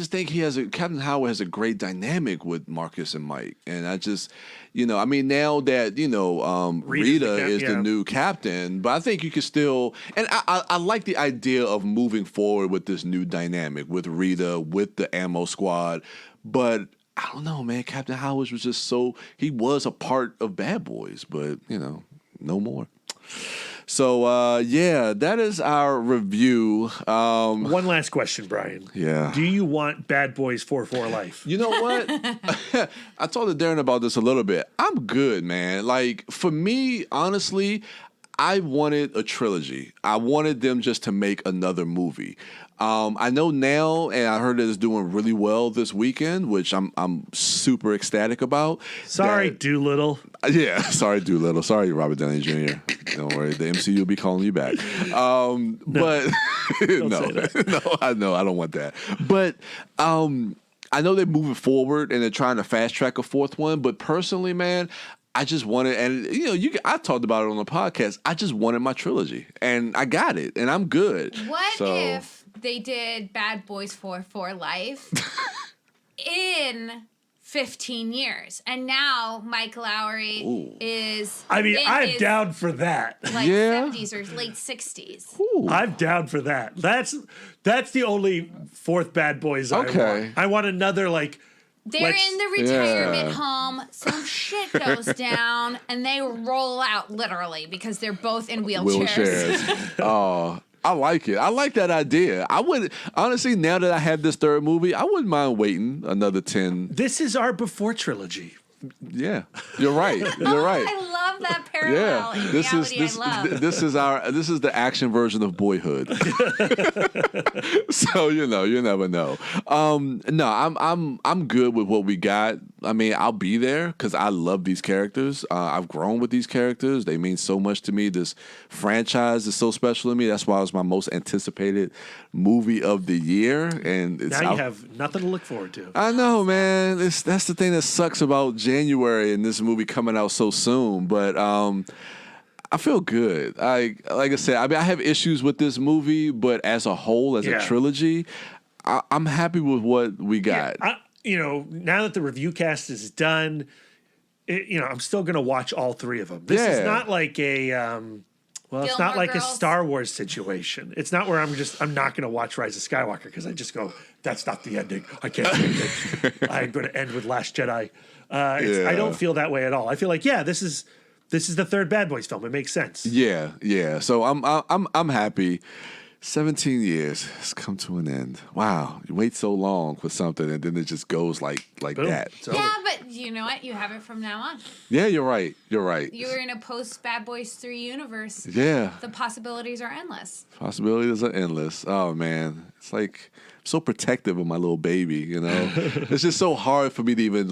think Captain Howard has a great dynamic with Marcus and Mike, and I just, I mean, now that Rita is the new captain, but I think you can still, and I like the idea of moving forward with this new dynamic with Rita, with the Ammo Squad, but I don't know, man. Captain Howard was just he was a part of Bad Boys, but no more. So, that is our review. One last question, Brian. Yeah. Do you want Bad Boys 4 for life? You know what? I talked to Darren about this a little bit. I'm good, man. Like, for me, honestly, I wanted a trilogy. I wanted them just to make another movie. I know now, and I heard that it's doing really well this weekend, which I'm super ecstatic about. Sorry, Doolittle. Yeah, sorry, Doolittle. Sorry, Robert Downey Jr. Don't worry, the MCU will be calling you back. But no, I know, I don't want that. But I know they're moving forward and they're trying to fast track a fourth one. But personally, man, I just wanted, and I talked about it on the podcast. I just wanted my trilogy, and I got it, and I'm good. What if they did Bad Boys 4 for life in 15 years, and now Mike Lowry is? I mean, I'm down for that. Like 70s or late 60s. I'm down for that. That's the only fourth Bad Boys I want. I want another They're in the retirement home. Some shit goes down, and they roll out literally because they're both in wheelchairs. Oh, I like it. I like that idea. I would honestly, now that I have this third movie, I wouldn't mind waiting another 10. This is our before trilogy. Yeah, you're right. You're right. I love that parallel. Yeah, in reality, I love. This is the action version of Boyhood. So you never know. No, I'm good with what we got. I mean, I'll be there because I love these characters. I've grown with these characters. They mean so much to me. This franchise is so special to me. That's why it was my most anticipated movie of the year. And now you have nothing to look forward to. I know, man. That's the thing that sucks about January and this movie coming out so soon. But I feel good. Like I said, I mean, I have issues with this movie, but as a whole, as a trilogy, I'm happy with what we got. Yeah, now that the review cast is done, I'm still going to watch all three of them. This is not like a, it's not like a Star Wars situation. It's not where I'm not going to watch Rise of Skywalker because I just go, that's not the ending. I can't take it. I'm going to end with Last Jedi. I don't feel that way at all. I feel like, this is the third Bad Boys film. It makes sense. Yeah. So I'm happy. 17 years has come to an end. Wow, you wait so long for something, and then it just goes like that. So. Yeah, but you know what? You have it from now on. Yeah, you're right. You're in a post Bad Boys 3 universe. Yeah. The possibilities are endless. Possibilities are endless. Oh, man. It's like so protective of my little baby, It's just so hard for me to even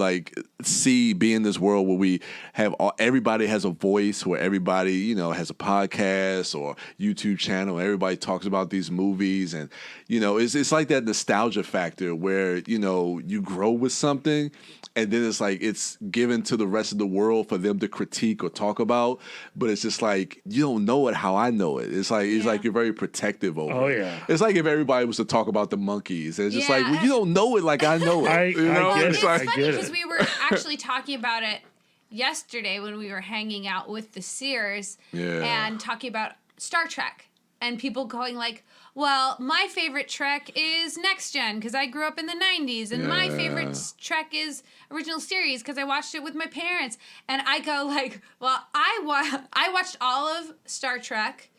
be in this world where we have everybody has a voice, where everybody, has a podcast or YouTube channel. Everybody talks about these movies, and it's like that nostalgia factor where you grow with something, and then it's like it's given to the rest of the world for them to critique or talk about, but it's just like you don't know it how I know it. It's like you're very protective over it. Oh yeah. It's like if everybody was to talk about the monkeys. It's just like, well, you don't know it like I know it. I get it. It's funny because we were actually talking about it yesterday when we were hanging out with the Sears and talking about Star Trek, and people going like, well, my favorite Trek is Next Gen because I grew up in the 90s, and my favorite Trek is original series because I watched it with my parents. And I go like, well, I watched all of Star Trek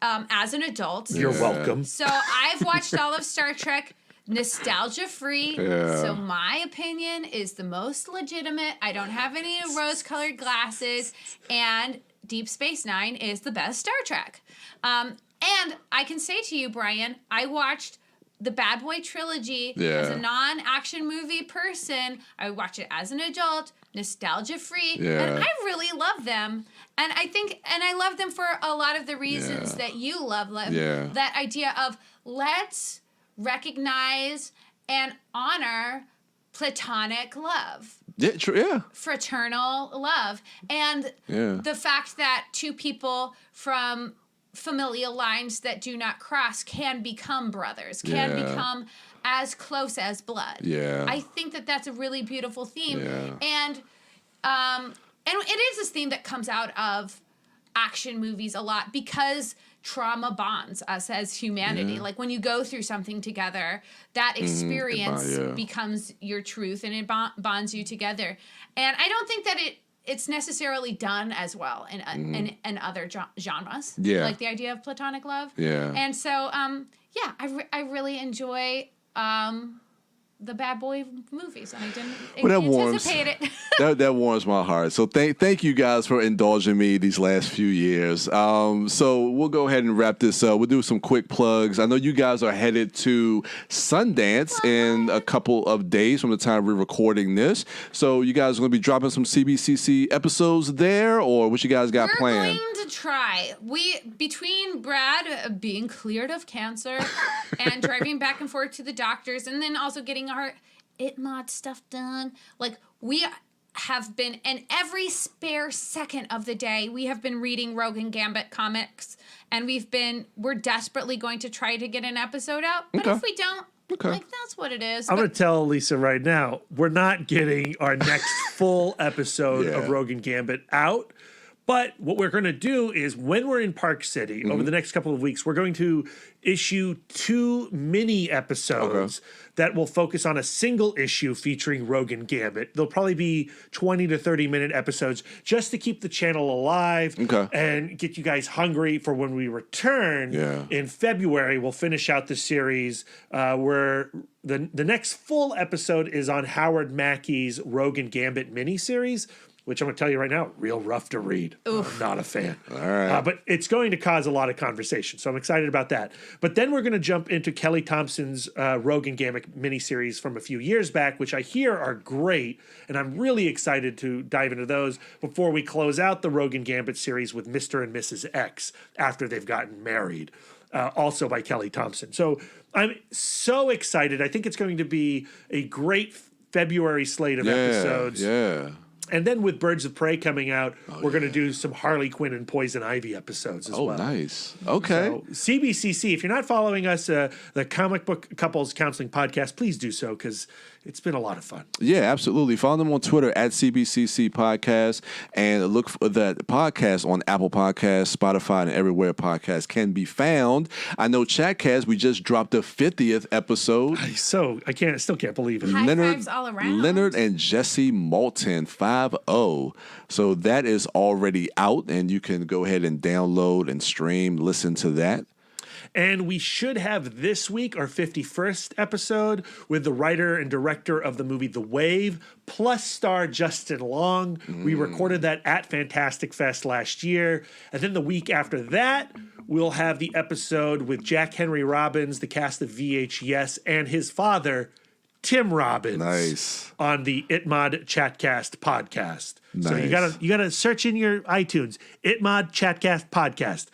as an adult. You're welcome. So I've watched all of Star Trek nostalgia-free. Yeah. So my opinion is the most legitimate. I don't have any rose-colored glasses. And Deep Space Nine is the best Star Trek. And I can say to you, Brian, I watched the Bad Boy trilogy as a non-action movie person. I watched it as an adult, nostalgia-free, and I really love them. And I love them for a lot of the reasons that you love them. Yeah. That idea of let's recognize and honor platonic love. Yeah, true. Yeah. Fraternal love. And the fact that two people from familial lines that do not cross can become brothers, can become as close as blood. Yeah. I think that that's a really beautiful theme. Yeah. And it is this theme that comes out of action movies a lot because trauma bonds us as humanity. Yeah. Like when you go through something together, that experience becomes your truth and it bonds you together. And I don't think that it's necessarily done as well in other genres. Yeah. Like the idea of platonic love. Yeah. And so, I really enjoy the bad boy movies, and I didn't anticipate it. that warms my heart. So thank you guys for indulging me these last few years. So we'll go ahead and wrap this up. We'll do some quick plugs. I know you guys are headed to Sundance in a couple of days from the time we're recording this. So you guys are going to be dropping some CBCC episodes there, or what you guys got planned? We're going to try. Between Brad being cleared of cancer and driving back and forth to the doctors, and then also getting our ItMod stuff done, like we have been, and every spare second of the day, we have been reading Rogue and Gambit comics, and we're desperately going to try to get an episode out. But if we don't, that's what it is. I'm going to tell Lisa right now, we're not getting our next full episode of Rogue and Gambit out. But what we're going to do is when we're in Park City over the next couple of weeks, we're going to issue 2 mini episodes that will focus on a single issue featuring Rogue and Gambit. They'll probably be 20 to 30-minute episodes just to keep the channel alive and get you guys hungry for when we return in February. We'll finish out the series where the next full episode is on Howard Mackey's Rogue and Gambit miniseries, which I'm going to tell you right now, real rough to read. Oof. I'm not a fan. All right. But it's going to cause a lot of conversation, so I'm excited about that. But then we're going to jump into Kelly Thompson's Rogue and Gambit miniseries from a few years back, which I hear are great, and I'm really excited to dive into those before we close out the Rogue and Gambit series with Mr. and Mrs. X after they've gotten married, also by Kelly Thompson. So I'm so excited. I think it's going to be a great February slate of episodes. Yeah. And then with Birds of Prey coming out, we're going to do some Harley Quinn and Poison Ivy episodes as well. Oh, nice. Okay. So, CBCC, if you're not following us, the Comic Book Couples Counseling Podcast, please do so because it's been a lot of fun. Yeah, absolutely. Follow them on Twitter at CBCC Podcast, and look for that podcast on Apple Podcasts, Spotify, and everywhere podcasts can be found. I know Chatcast, we just dropped the 50th episode. I still can't believe it. High fives all around. Leonard and Jesse Moulton, 5-0. So that is already out, and you can go ahead and download and stream, listen to that. And we should have this week our 51st episode with the writer and director of the movie The Wave, plus star Justin Long. We recorded that at Fantastic Fest last year. And then the week after that, we'll have the episode with Jack Henry Robbins, the cast of VHS, and his father, Tim Robbins, on the ItMod Chatcast podcast. Nice. So you gotta search in your iTunes, ItMod Chatcast podcast.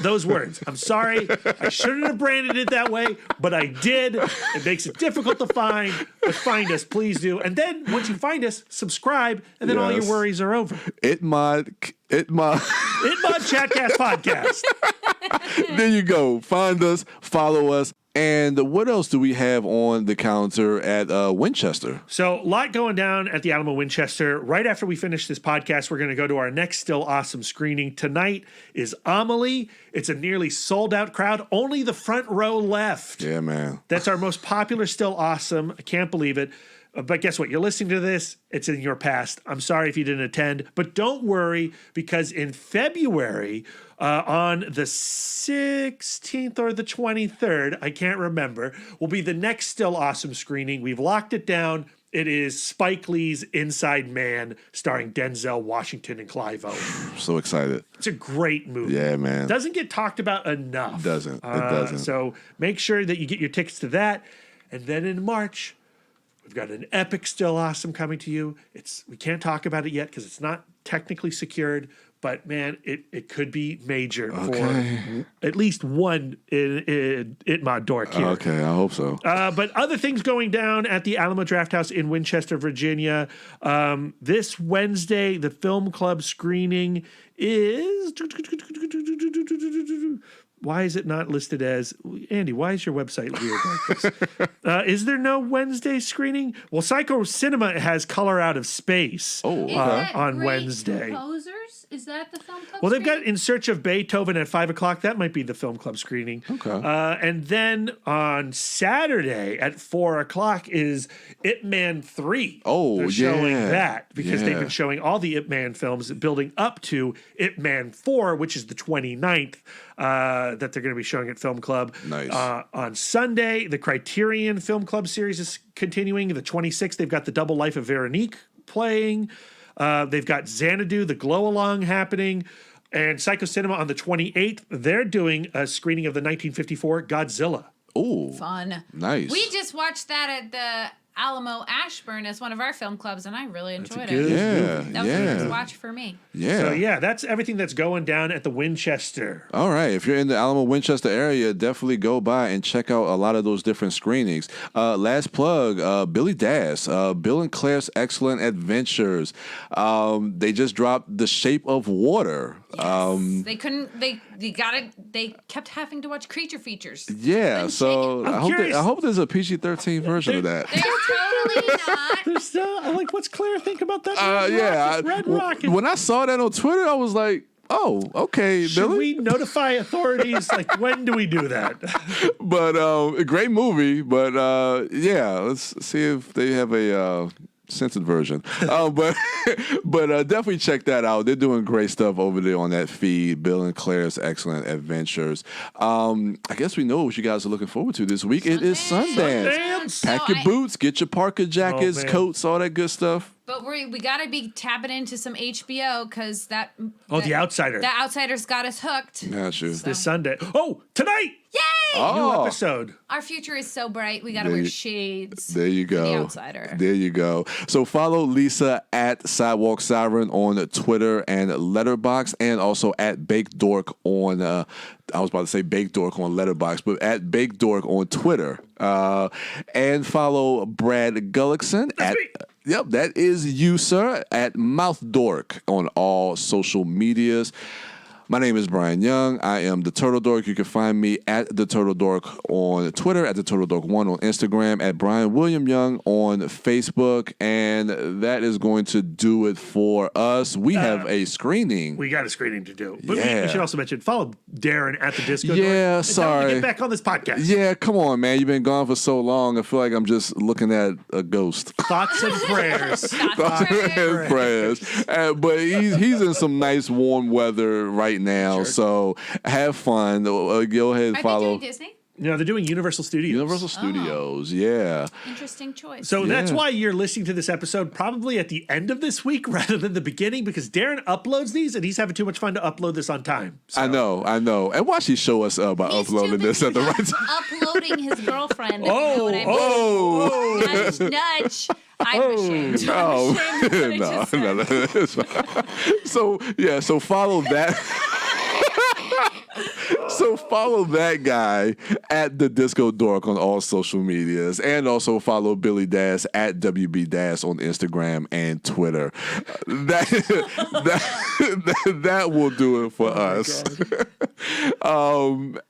Those words. I'm sorry. I shouldn't have branded it that way, but I did. It makes it difficult to find. But find us, please do. And then once you find us, subscribe, and then all your worries are over. ItMod Chatcast podcast. There you go. Find us, follow us. And what else do we have on the calendar at Winchester? So a lot going down at the Alamo Winchester. Right after we finish this podcast, we're going to go to our next Still Awesome screening. Tonight is Amelie. It's a nearly sold-out crowd. Only the front row left. Yeah, man. That's our most popular Still Awesome. I can't believe it. But guess what? You're listening to this. It's in your past. I'm sorry if you didn't attend. But don't worry, because in February, on the 16th or the 23rd, I can't remember, will be the next Still Awesome screening. We've locked it down. It is Spike Lee's Inside Man, starring Denzel Washington and Clive Owen. So excited. It's a great movie. Yeah, man. Doesn't get talked about enough. It doesn't. So make sure that you get your tickets to that. And then in March, we've got an epic Still Awesome coming to you. We can't talk about it yet because it's not technically secured, but man, it could be major for at least one ItMod Dork here. Okay, I hope so. But other things going down at the Alamo Drafthouse in Winchester, Virginia. This Wednesday, the film club screening is... Why is it not listed as... Andy, why is your website weird like this? Is there no Wednesday screening? Well, Psycho Cinema has Color Out of Space on Wednesday. Composers? Is that the film club? Well, they've got In Search of Beethoven at 5 o'clock. That might be the film club screening. Okay. And then on Saturday at 4 o'clock is Ip Man 3. Oh, they're showing that because they've Yeah. been showing all the Ip Man films building up to Ip Man 4, which is the 29th, that they're going to be showing at Film Club. Nice. On Sunday, the Criterion Film Club series is continuing. The 26th, they've got The Double Life of Veronique playing. They've got Xanadu, The Glow Along happening. And Psycho Cinema on the 28th, they're doing a screening of the 1954 Godzilla. Oh, Fun. nice. We just watched that at the Alamo Ashburn as one of our film clubs, and I really enjoyed good it. Yeah, That was a first watch for me. yeah. So, yeah, that's everything that's going down at the Winchester. All right. If you're in the Alamo Winchester area, definitely go by and check out a lot of those different screenings. Last plug, Billy Dass, Bill and Claire's Excellent Adventures. They just dropped The Shape of Water. They couldn't. They kept having to watch creature features. Yeah, Couldn't so I'm I hope, curious. I hope there's a PG-13 version of that. There's totally not. There's still, like, what's Claire think about that? Red Rocket. When I saw that on Twitter, I was like, oh, okay, Should Billy. we notify authorities? Like, when do we do that? But a great movie. But yeah, let's see if they have a censored version. But definitely check that out. They're doing great stuff over there on that feed. Bill and Claire's Excellent Adventures. I guess we know what you guys are looking forward to this week. It is Sundance. Sundance. Pack So your boots, get your Parker jackets, man. coats, all that good stuff. But we got to be tapping into some HBO because that. The Outsider. The Outsiders got us hooked. Got you. This Sunday. Oh, tonight! Yay! New Oh, episode. Our future is so bright. We got to There wear you- shades. there you for go. The Outsider. There you go. So follow Lisa at Sidewalk Siren on Twitter and Letterboxd, and also at Baked Dork on. I was about to say Baked Dork on Letterboxd, but at Baked Dork on Twitter. And follow Brad Gullickson at. me. Yep, that is you, sir, at Mouth Dork on all social medias. My name is Brian Young. I am the Turtle Dork. You can find me at the Turtle Dork on Twitter, at the Turtle Dork 1 on Instagram, at Brian William Young on Facebook, and that is going to do it for us. We have a screening. We got a screening to do. But Yeah. we should also mention, follow Darren at the Disco. Yeah, Dork. Tell him to sorry. get back on this podcast. Yeah, come on, man. You've been gone for so long. I feel like I'm just looking at a ghost. Thoughts and prayers. Thoughts and prayers. Prayers. But he's in some nice warm weather right now, so have fun. Go ahead and Are they follow doing Disney? No, they're doing Universal Studios. Universal Studios. Yeah. Interesting choice. So that's Yeah. why you're listening to this episode probably at the end of this week rather than the beginning, because Darren uploads these and he's having too much fun to upload this on time. So. I know. And watch he show us by He's uploading too this at the busy right time. uploading his girlfriend. If you know what I mean. Oh, Nudge, nudge. I'm ashamed. oh, I'm ashamed of what I just said. no, it's fine. So follow that. So follow that guy at the Disco Dork on all social medias, and also follow Billy Dass at WB Dass on Instagram and Twitter. That will do it for us.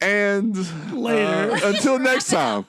And Later. Until next time.